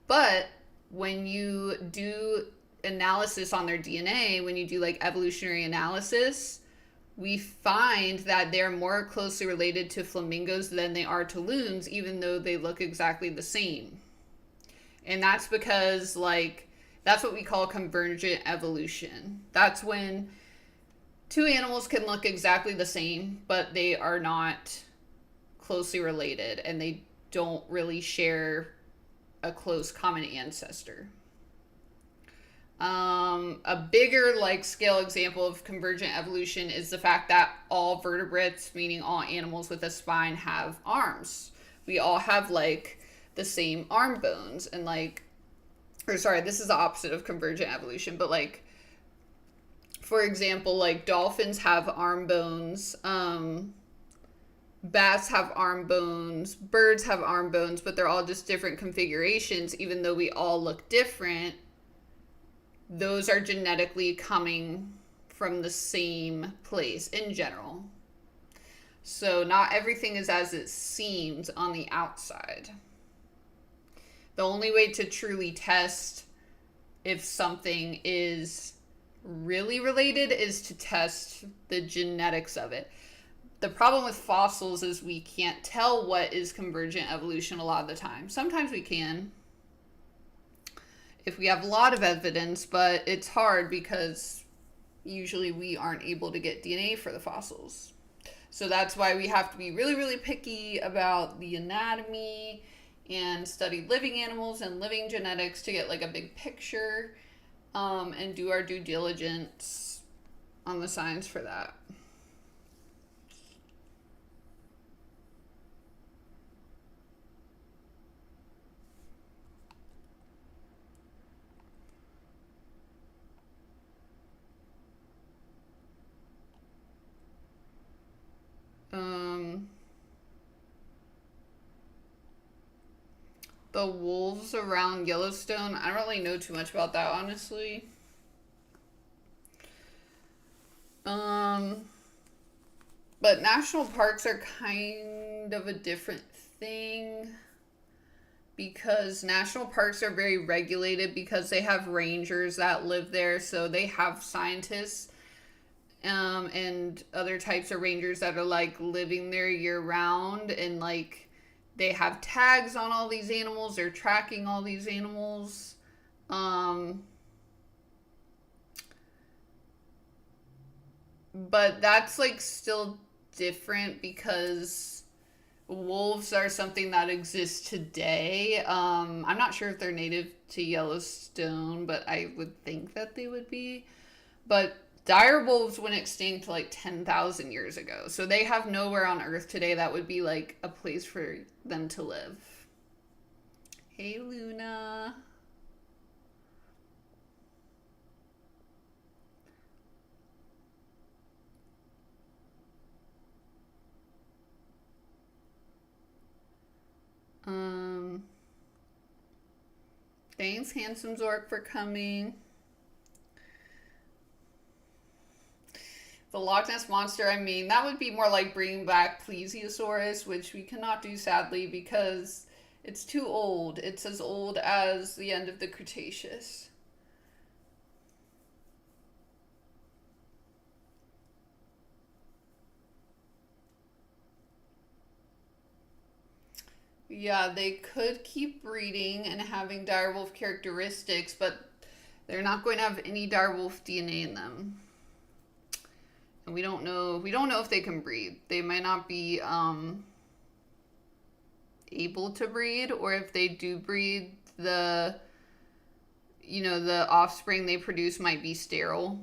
But when you do analysis on their DNA, when you do like evolutionary analysis, we find that they're more closely related to flamingos than they are to loons, even though they look exactly the same. And that's because, like, that's what we call convergent evolution. That's when two animals can look exactly the same, but they are not closely related and they don't really share a close common ancestor. A bigger like scale example of convergent evolution is the fact that all vertebrates, meaning all animals with a spine, have arms. We all have like the same arm bones, and like, or sorry, this is the opposite of convergent evolution, but like, for example, like dolphins have arm bones, bats have arm bones, birds have arm bones, but they're all just different configurations. Even though we all look different, those are genetically coming from the same place in general. So not everything is as it seems on the outside. The only way to truly test if something is really related is to test the genetics of it. The problem with fossils is we can't tell what is convergent evolution a lot of the time. Sometimes we can, if we have a lot of evidence, but it's hard because usually we aren't able to get DNA for the fossils. So that's why we have to be really, really picky about the anatomy and study living animals and living genetics to get like a big picture, and do our due diligence on the science for that. The wolves around Yellowstone, I don't really know too much about that, honestly. Um, but national parks are kind of a different thing because national parks are very regulated because they have rangers that live there, so they have scientists and other types of rangers that are like living there year round, and like they have tags on all these animals, they're tracking all these animals. um but that's like still different because wolves are something that exists today. I'm not sure if they're native to Yellowstone, but I would think that they would be. But dire wolves went extinct like 10,000 years ago. So they have nowhere on Earth today that would be like a place for them to live. Hey, Luna. Um, Thanks, Handsome Zork, for coming. The Loch Ness Monster, I mean, that would be more like bringing back Plesiosaurus, which we cannot do sadly because it's too old. It's as old as the end of the Cretaceous. Yeah, they could keep breeding and having direwolf characteristics, but they're not going to have any direwolf DNA in them. And we don't know if they can breed. They might not be able to breed, or if they do breed, the offspring they produce might be sterile.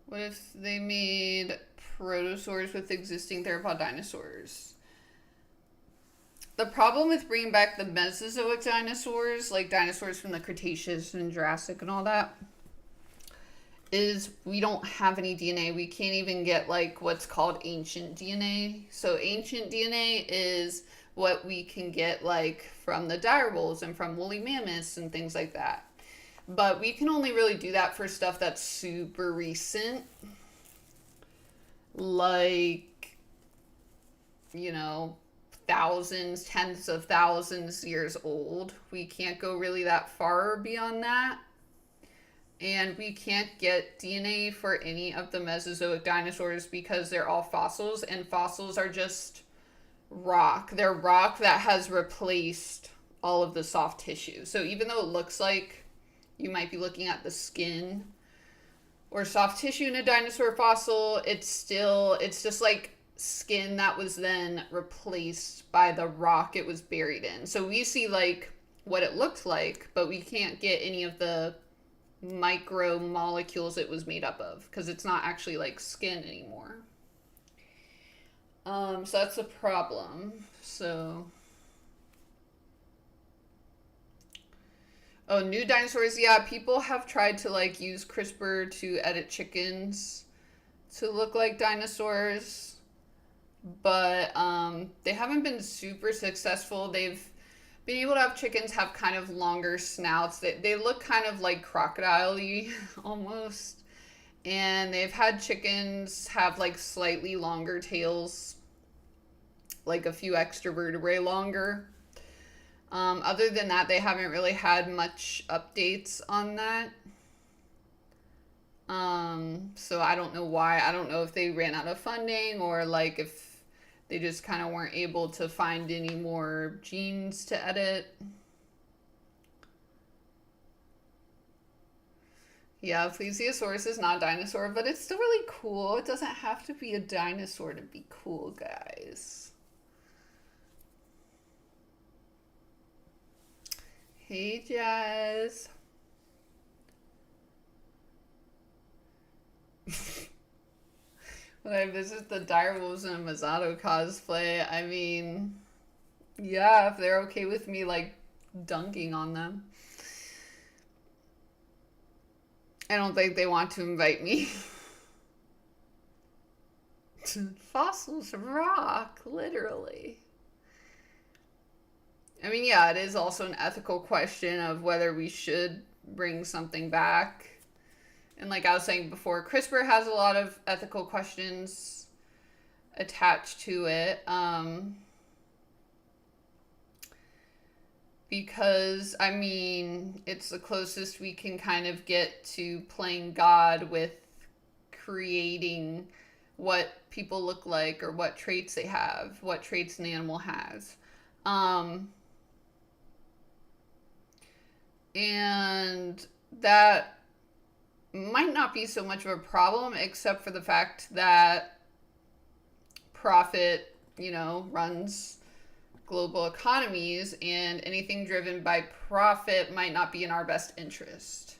What if they made protosaurs with existing theropod dinosaurs? The problem with bringing back the Mesozoic dinosaurs, like dinosaurs from the Cretaceous and Jurassic and all that, is we don't have any DNA. We can't even get like what's called ancient DNA. So ancient DNA is what we can get like from the direwolves and from woolly mammoths and things like that. But we can only really do that for stuff that's super recent. Like, you know, thousands, tens of thousands years old. We can't go really that far beyond that. And we can't get DNA for any of the Mesozoic dinosaurs because they're all fossils, and fossils are just rock. They're rock that has replaced all of the soft tissue. So even though it looks like you might be looking at the skin or soft tissue in a dinosaur fossil, it's just like skin that was then replaced by the rock it was buried in. So we see like what it looked like, but we can't get any of the micro molecules it was made up of because it's not actually like skin anymore. So that's a problem. So, oh, new dinosaurs. Yeah, people have tried to like use CRISPR to edit chickens to look like dinosaurs, but they haven't been super successful. They've been able to have chickens have kind of longer snouts. They look kind of like crocodile-y almost. And they've had chickens have like slightly longer tails, like a few extra vertebrae longer. Other than that, they haven't really had much updates on that. So I don't know why. I don't know if they ran out of funding or like if they just kind of weren't able to find any more genes to edit. Yeah, Plesiosaurus is not a dinosaur, but it's still really cool. It doesn't have to be a dinosaur to be cool, guys. Hey, Jazz. When I visit the direwolves in a Masato cosplay, I mean, yeah, if they're okay with me, like, dunking on them. I don't think they want to invite me. Fossils of rock, literally. I mean, yeah, it is also an ethical question of whether we should bring something back. And like I was saying before, CRISPR has a lot of ethical questions attached to it. Because, I mean, it's the closest we can kind of get to playing God with creating what people look like or what traits they have, what traits an animal has. And that might not be so much of a problem, except for the fact that profit, runs global economies, and anything driven by profit might not be in our best interest.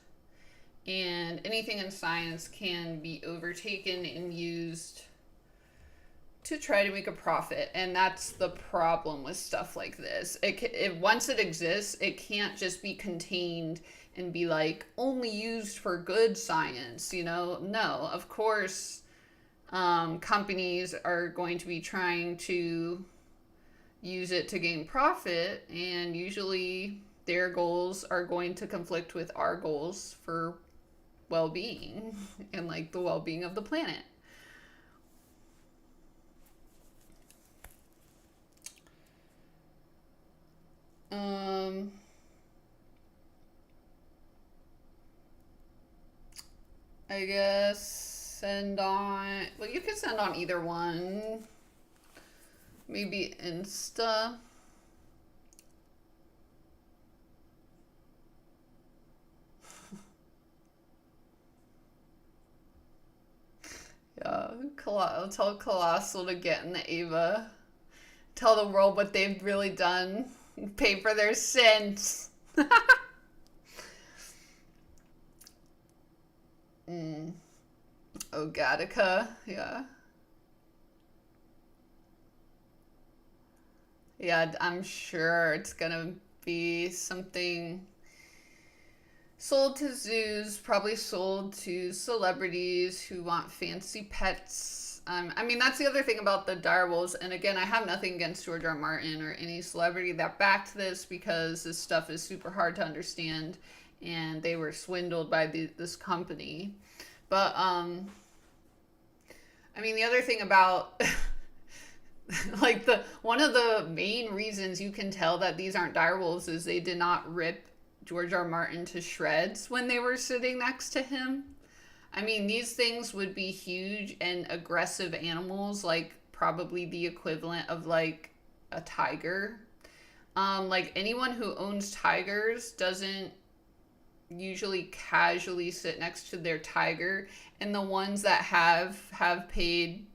And anything in science can be overtaken and used to try to make a profit, and that's the problem with stuff like this. Once it exists, it can't just be contained and be like only used for good science. No, of course, companies are going to be trying to use it to gain profit, and usually their goals are going to conflict with our goals for well-being and like the well-being of the planet. I guess send on, well, you could send on either one. Maybe Insta. Yeah, I'll tell Colossal to get in the Ava. Tell the world what they've really done. Pay for their sins. Oh, Gattaca, yeah. Yeah, I'm sure it's gonna be something sold to zoos, probably sold to celebrities who want fancy pets. I mean, that's the other thing about the direwolves. And again, I have nothing against George R. R. Martin or any celebrity that backed this, because this stuff is super hard to understand and they were swindled by this company. But, I mean, the other thing about like one of the main reasons you can tell that these aren't direwolves is they did not rip George R. R. Martin to shreds when they were sitting next to him. I mean, these things would be huge and aggressive animals, like probably the equivalent of like a tiger. Like anyone who owns tigers doesn't usually casually sit next to their tiger, and the ones that have paid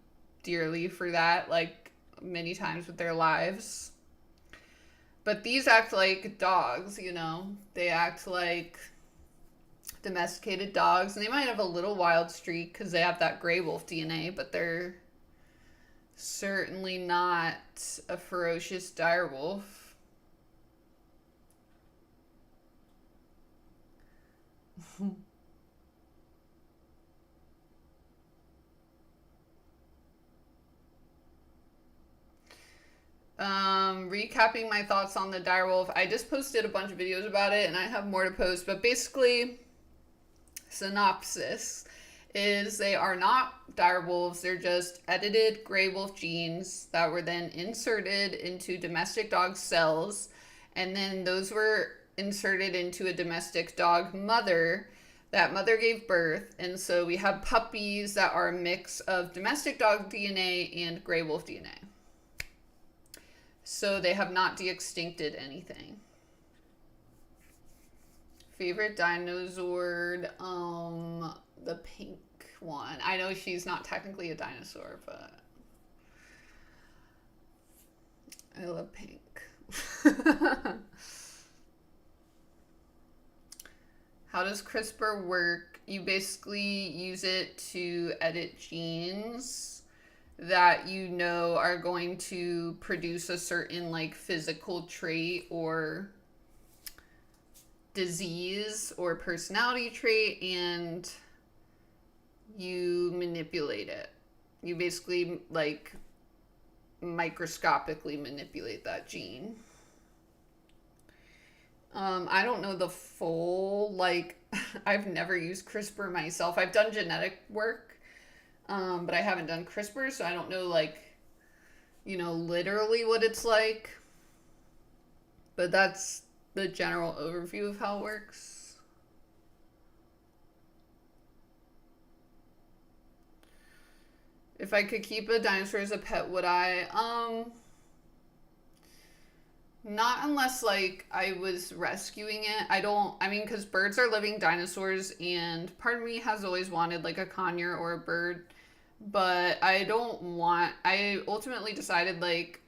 dearly for that, like many times with their lives. But these act like dogs, They act like domesticated dogs, and they might have a little wild streak because they have that gray wolf DNA, but they're certainly not a ferocious direwolf. Recapping my thoughts on the direwolf, I just posted a bunch of videos about it and I have more to post, but basically, synopsis is they are not direwolves, they're just edited gray wolf genes that were then inserted into domestic dog cells, and then those were inserted into a domestic dog mother. That mother gave birth, and so we have puppies that are a mix of domestic dog DNA and gray wolf DNA. So they have not de-extincted anything. Favorite dinosaur, the pink one. I know she's not technically a dinosaur, but I love pink. How does CRISPR work? You basically use it to edit genes that are going to produce a certain like physical trait or disease or personality trait, and you manipulate it. You basically like microscopically manipulate that gene. I don't know the full, like, I've never used CRISPR myself. I've done genetic work, but I haven't done CRISPR, so I don't know, like, literally what it's like. But that's the general overview of how it works. If I could keep a dinosaur as a pet, would I? Not unless like I was rescuing it. I mean, because birds are living dinosaurs, and part of me has always wanted like a conure or a bird, but I ultimately decided like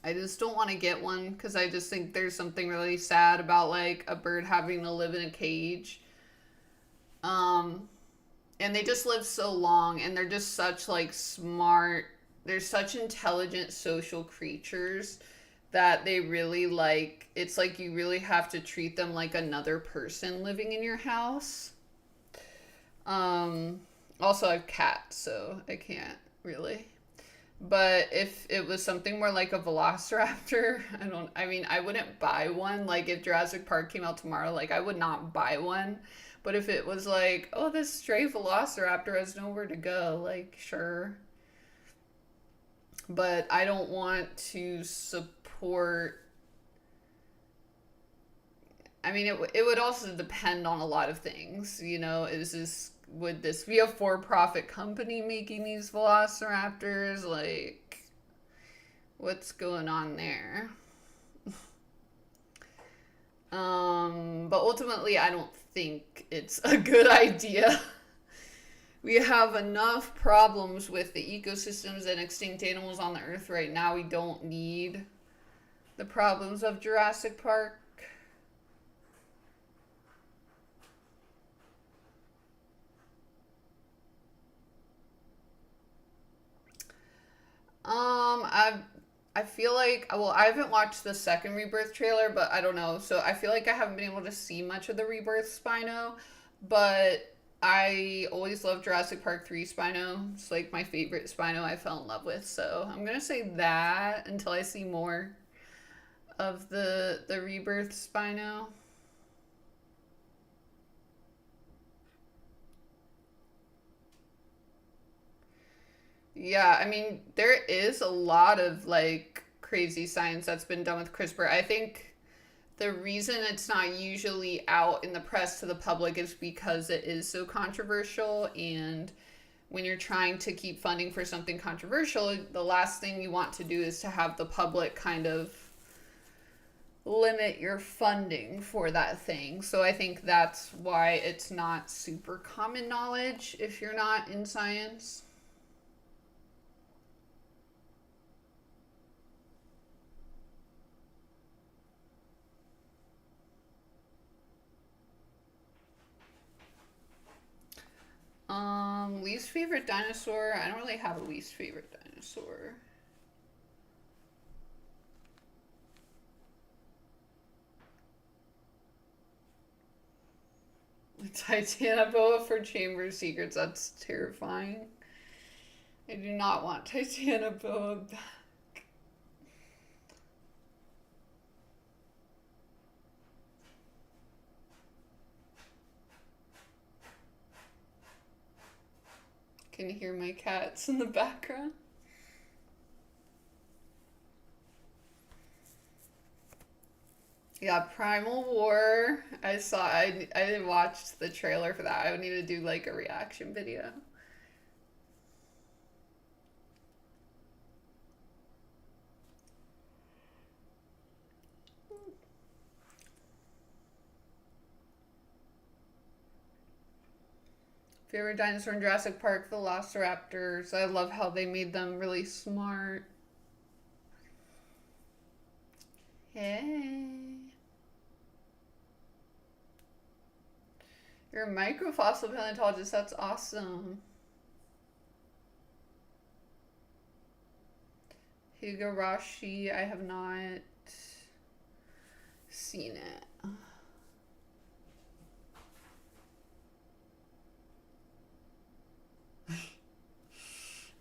I just don't want to get one because I just think there's something really sad about like a bird having to live in a cage. Um, and they just live so long, and they're just such like smart, they're such intelligent social creatures that they really like, it's like you really have to treat them like another person living in your house. um Also, I have cats, so I can't really. But if it was something more like a velociraptor, I mean, I wouldn't buy one. Like, if Jurassic Park came out tomorrow, like, I would not buy one. But if it was like, oh, this stray velociraptor has nowhere to go, like, sure. But I don't want to support. I mean, it would also depend on a lot of things. Would this be a for-profit company making these velociraptors? Like, what's going on there? But ultimately, I don't think it's a good idea. We have enough problems with the ecosystems and extinct animals on the earth right now. We don't need the problems of Jurassic Park. I feel like, well, I haven't watched the second Rebirth trailer, but I don't know. So I feel like I haven't been able to see much of the Rebirth Spino, but I always loved Jurassic Park 3 Spino. It's like my favorite Spino I fell in love with. So I'm gonna say that until I see more of the Rebirth Spino. Yeah, I mean, there is a lot of like crazy science that's been done with CRISPR. I think the reason it's not usually out in the press to the public is because it is so controversial. And when you're trying to keep funding for something controversial, the last thing you want to do is to have the public kind of limit your funding for that thing. So I think that's why it's not super common knowledge if you're not in science. Least favorite dinosaur. I don't really have a least favorite dinosaur. Titanoboa for Chamber Secrets. That's terrifying. I do not want Titanoboa back. Can you hear my cats in the background? Yeah, Primal War. I watched the trailer for that. I would need to do like a reaction video. Favorite dinosaur in Jurassic Park, Velociraptors. I love how they made them really smart. Hey. You're a microfossil paleontologist. That's awesome. Higurashi, I have not seen it.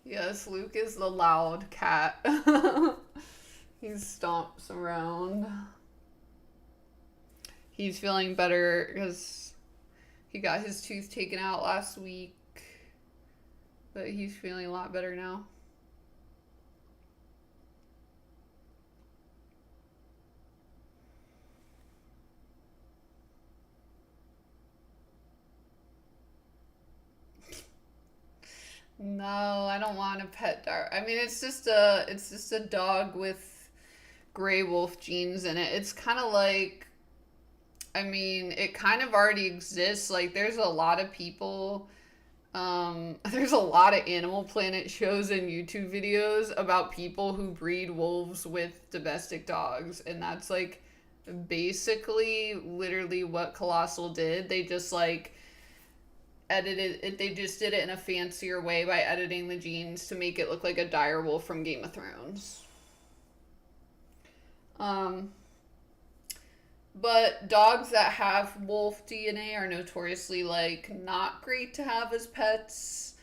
Yes, Luke is the loud cat. He stomps around. He's feeling better because he got his tooth taken out last week, but he's feeling a lot better now. No, I don't want a pet dog. I mean, it's just a dog with gray wolf genes in it. It's kind of like, I mean, it kind of already exists. Like, there's a lot of people, there's a lot of Animal Planet shows and YouTube videos about people who breed wolves with domestic dogs, and that's like basically literally what Colossal did. They just like edited it, they just did it in a fancier way by editing the genes to make it look like a direwolf from Game of Thrones. Um, but dogs that have wolf DNA are notoriously like not great to have as pets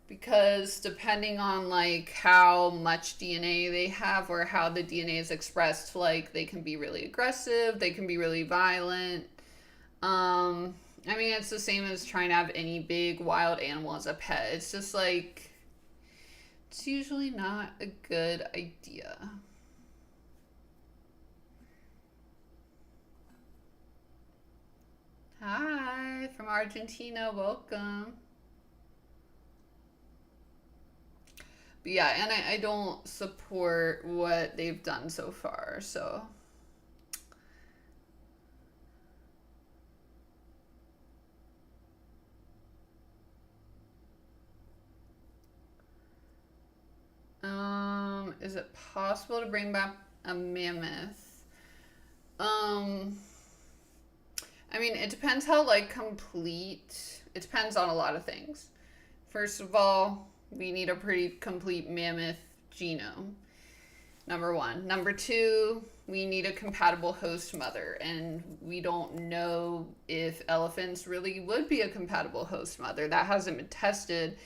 because depending on like how much DNA they have or how the DNA is expressed, like they can be really aggressive, they can be really violent. I mean, it's the same as trying to have any big wild animal as a pet. It's just like, it's usually not a good idea. Hi, from Argentina, welcome. But yeah, and I don't support what they've done so far, so. Is it possible to bring back a mammoth? Um, I mean, it depends how like complete. It depends on a lot of things. First of all, we need a pretty complete mammoth genome. Number one. Number two, we need a compatible host mother, and we don't know if elephants really would be a compatible host mother. That hasn't been tested.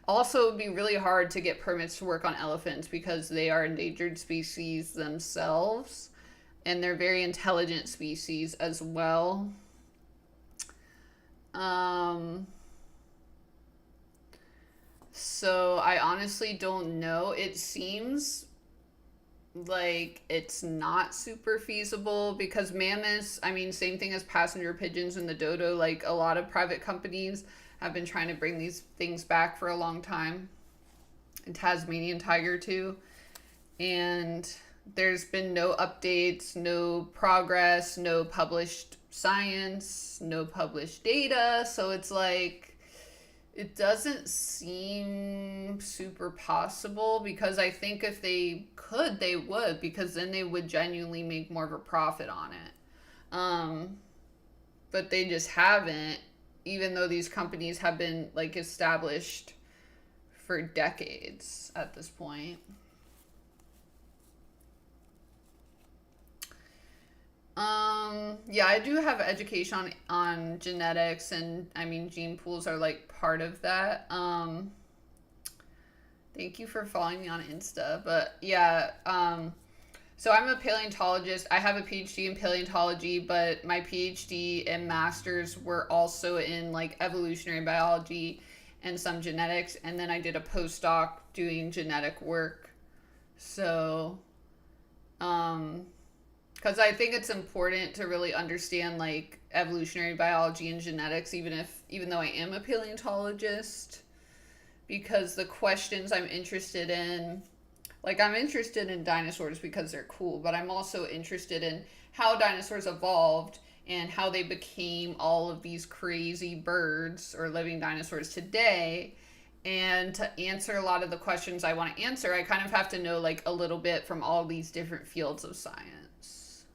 Also, it would be really hard to get permits to work on elephants because they are endangered species themselves, and they're very intelligent species as well. Um, so I honestly don't know. It seems like it's not super feasible because mammoths, I mean, same thing as passenger pigeons and the dodo, like a lot of private companies have been trying to bring these things back for a long time. And Tasmanian tiger too. And there's been no updates, no progress, no published science, no published data. So it's like, it doesn't seem super possible because I think if they could, they would, because then they would genuinely make more of a profit on it. Um, but they just haven't, even though these companies have been like established for decades at this point. Yeah, I do have education on genetics, and I mean, gene pools are like part of that. Thank you for following me on Insta. But yeah, so I'm a paleontologist. I have a PhD in paleontology, but my PhD and master's were also in like evolutionary biology and some genetics. And then I did a postdoc doing genetic work. So, because I think it's important to really understand like evolutionary biology and genetics, even though I am a paleontologist, because the questions I'm interested in, like I'm interested in dinosaurs because they're cool, but I'm also interested in how dinosaurs evolved and how they became all of these crazy birds or living dinosaurs today. And to answer a lot of the questions I want to answer, I kind of have to know like a little bit from all these different fields of science.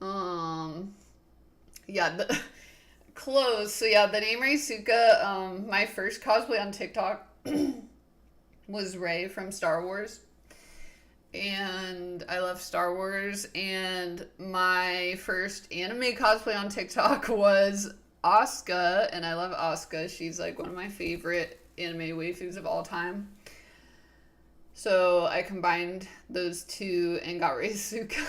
Um, yeah, close. So yeah, the name Reisuka, my first cosplay on TikTok was Rey from Star Wars. And I love Star Wars. And my first anime cosplay on TikTok was Asuka, and I love Asuka. She's like one of my favorite anime waifus of all time. So I combined those two and got Reisuka.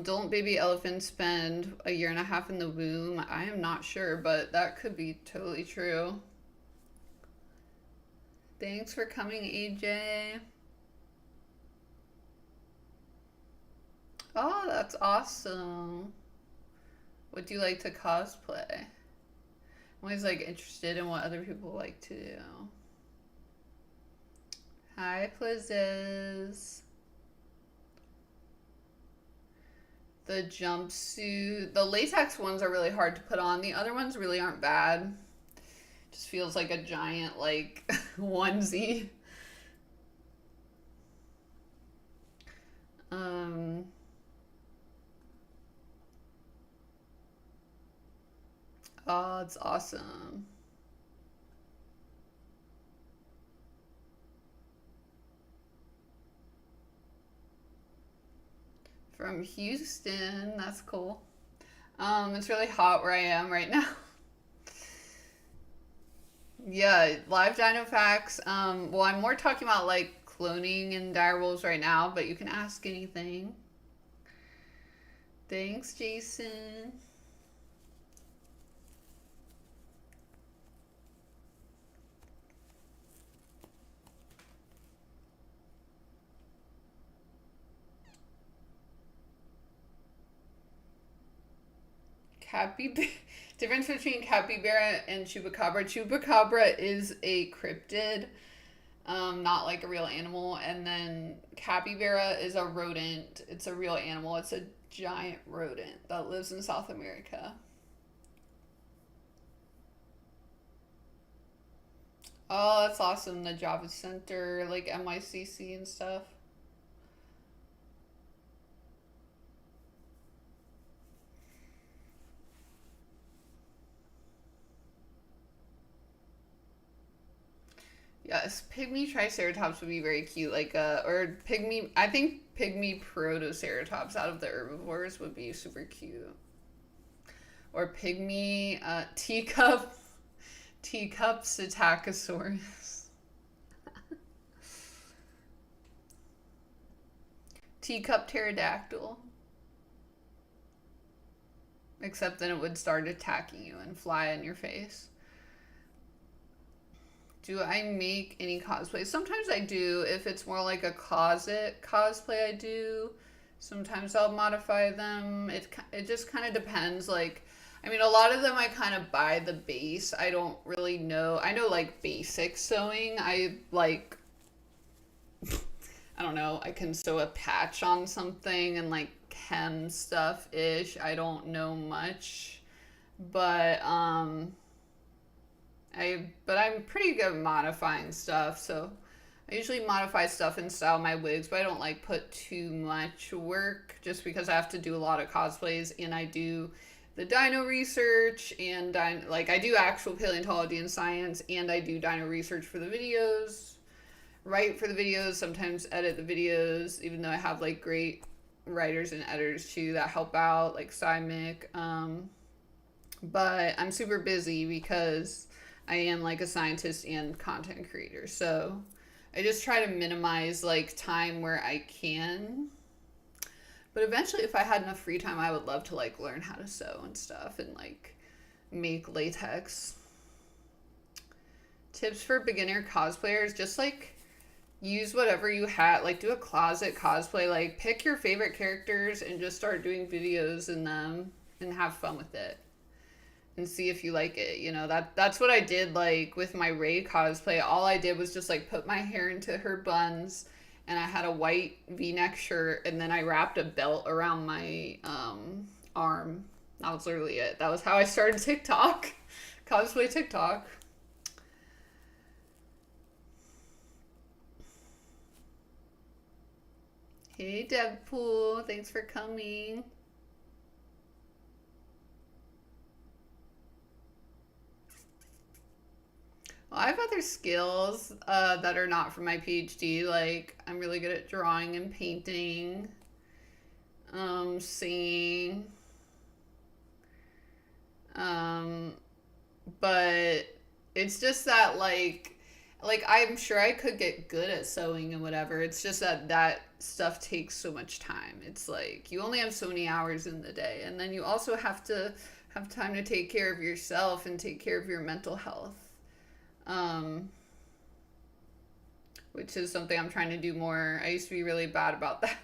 Don't baby elephants spend a year and a half in the womb? I am not sure, but that could be totally true. Thanks for coming, AJ. Oh, that's awesome. What do you like to cosplay? I'm always like interested in what other people like to do. Hi, Quizzes. The jumpsuit, the latex ones are really hard to put on. The other ones really aren't bad. Just feels like a giant like onesie. Oh, it's awesome. From Houston, that's cool. It's really hot where I am right now. Yeah, live dino facts. Well, I'm more talking about like cloning and direwolves right now, but you can ask anything. Thanks, Jason. Difference between capybara and chupacabra. Chupacabra is a cryptid, not like a real animal. And then capybara is a rodent. It's a real animal. It's a giant rodent that lives in South America. Oh, that's awesome. The Java Center, like MICC and stuff. Yes, pygmy triceratops would be very cute. Like, or pygmy, I think pygmy protoceratops out of the herbivores would be super cute. Or pygmy, teacup psittacosaurus. Teacup pterodactyl. Except then it would start attacking you and fly in your face. Do I make any cosplays? Sometimes I do. If it's more like a closet cosplay, I do. Sometimes I'll modify them. It just kind of depends. Like, I mean, a lot of them I kind of buy the base. I don't really know. I know like basic sewing. I like, I don't know. I can sew a patch on something and like hem stuff ish. I don't know much, but I'm pretty good at modifying stuff, so I usually modify stuff and style my wigs, but I don't like put too much work just because I have to do a lot of cosplays and I do the dino research and like I do actual paleontology and science and I do dino research for the videos, write for the videos, sometimes edit the videos, even though I have like great writers and editors too that help out, like Cymic. But I'm super busy because I am like a scientist and content creator. So I just try to minimize like time where I can. But eventually if I had enough free time, I would love to like learn how to sew and stuff and like make latex. Tips for beginner cosplayers, just like use whatever you have, like do a closet cosplay, like pick your favorite characters and just start doing videos in them and have fun with it. And see if you like it. You know, that's what I did like with my Ray cosplay. All I did was just like put my hair into her buns and I had a white V-neck shirt and then I wrapped a belt around my arm. That was literally it. That was how I started TikTok. Cosplay TikTok. Hey Deadpool, thanks for coming. Well, I have other skills that are not from my PhD. Like, I'm really good at drawing and painting, singing, um, but it's just that like I'm sure I could get good at sewing and whatever. It's just that that stuff takes so much time. It's like you only have so many hours in the day, and then you also have to have time to take care of yourself and take care of your mental health. Um, which is something I'm trying to do more. I used to be really bad about that.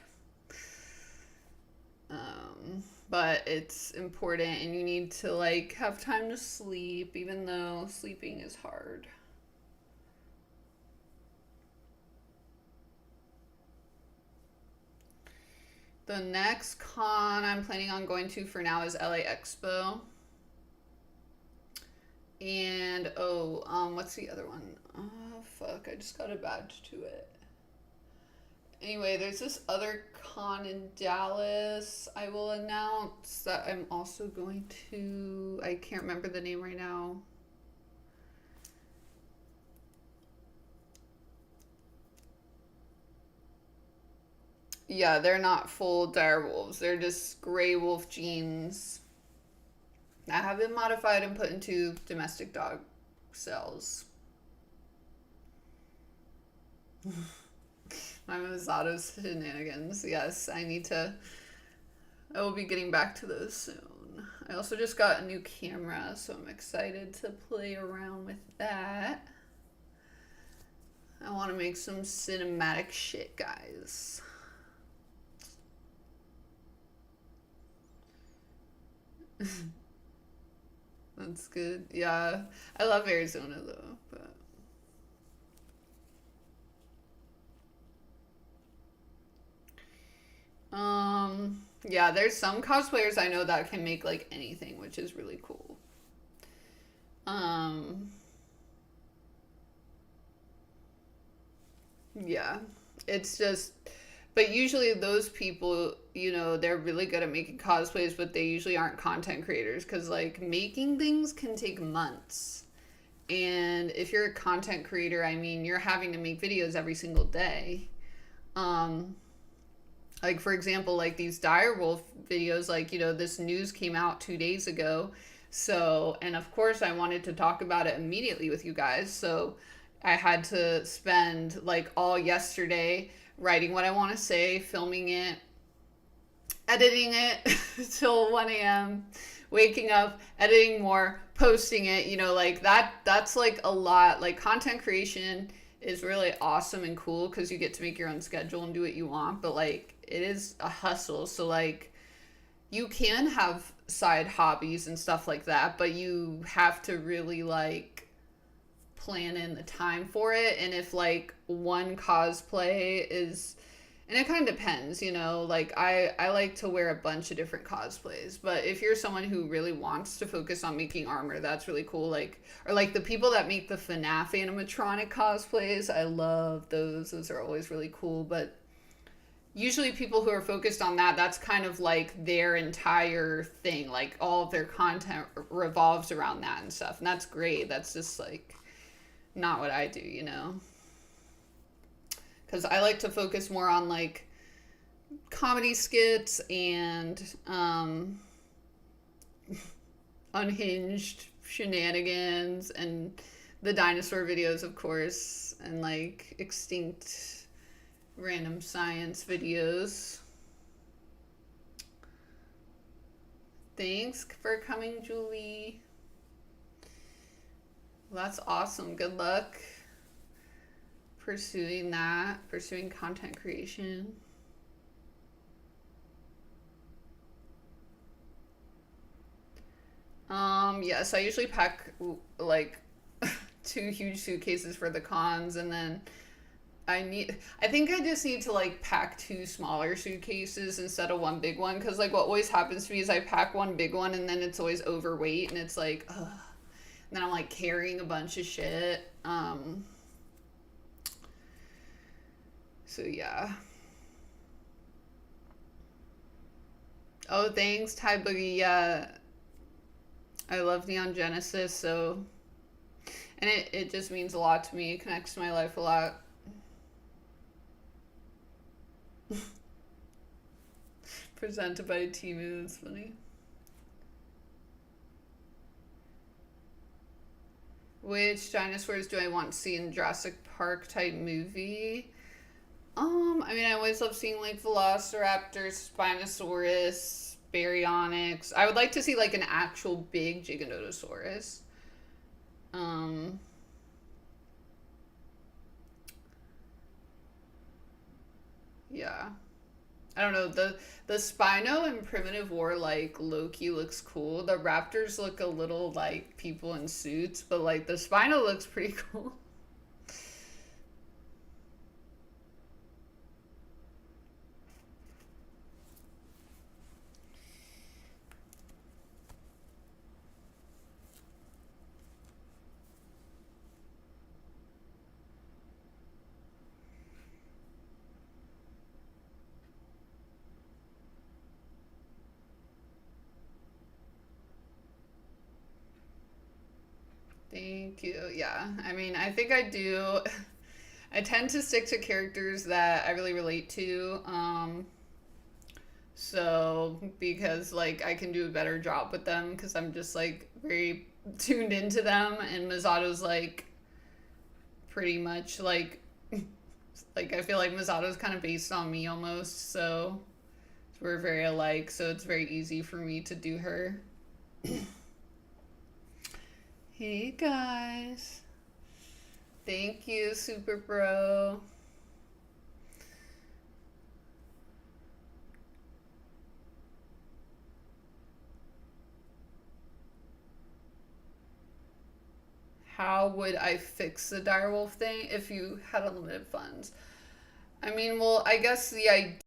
But it's important and you need to like have time to sleep even though sleeping is hard. The next con I'm planning on going to for now is LA Expo. And what's the other one? Oh fuck, I just got a badge to it. Anyway, there's this other con in Dallas. I will announce that I'm also going to. I can't remember the name right now. Yeah, they're not full direwolves. They're just gray wolf genes that have been modified and put into domestic dog cells. My Mazzado's shenanigans. Yes, I need to. I will be getting back to those soon. I also just got a new camera, so I'm excited to play around with that. I want to make some cinematic shit, guys. That's good. Yeah, I love Arizona though, but yeah, there's some cosplayers I know that can make like anything, which is really cool. Um, yeah, it's just, but usually those people, you know, they're really good at making cosplays, but they usually aren't content creators because like making things can take months. And if you're a content creator, I mean, you're having to make videos every single day. Um, like for example, like these direwolf videos, like you know, this news came out 2 days ago, so and of course I wanted to talk about it immediately with you guys, so I had to spend like all yesterday writing what I want to say, filming it, editing it till 1 a.m., waking up, editing more, posting it, you know, like that's like a lot. Like content creation is really awesome and cool because you get to make your own schedule and do what you want, but like it is a hustle. So like you can have side hobbies and stuff like that, but you have to really like plan in the time for it. And if like one cosplay is, and it kind of depends, you know, like I like to wear a bunch of different cosplays, but if you're someone who really wants to focus on making armor, that's really cool. Like, or like the people that make the FNAF animatronic cosplays, I love those are always really cool. But usually people who are focused on that, that's kind of like their entire thing, like all of their content revolves around that and stuff, and that's great. That's just like not what I do, you know, because I like to focus more on like comedy skits and unhinged shenanigans and the dinosaur videos, of course, and like extinct random science videos. Thanks for coming, Julie. Well, that's awesome. Good luck pursuing that, pursuing content creation. Yes, I usually pack like two huge suitcases for the cons, and then I think I just need to like pack two smaller suitcases instead of one big one, because like what always happens to me is I pack one big one and then it's always overweight and it's like, ugh. And then I'm like carrying a bunch of shit. So yeah. Oh, thanks, Ty Boogie. Yeah, I love Neon Genesis. So, And it just means a lot to me. It connects to my life a lot. Presented by Timu, that's funny. Which dinosaurs do I want to see in Jurassic Park type movie? I mean, I always love seeing like Velociraptors, Spinosaurus, Baryonyx. I would like to see like an actual big Giganotosaurus. Um, yeah. I don't know, the Spino in Primitive War like Loki looks cool. The Raptors look a little like people in suits, but like the Spino looks pretty cool. Thank you. Yeah. I mean, I think I do. I tend to stick to characters that I really relate to. So because like I can do a better job with them because I'm just like very tuned into them, and Mazato's like pretty much like I feel like Mazato's kind of based on me almost. So we're very alike. So it's very easy for me to do her. Hey guys. Thank you, Super Bro. How would I fix the direwolf thing if you had unlimited funds? I mean, well, I guess the idea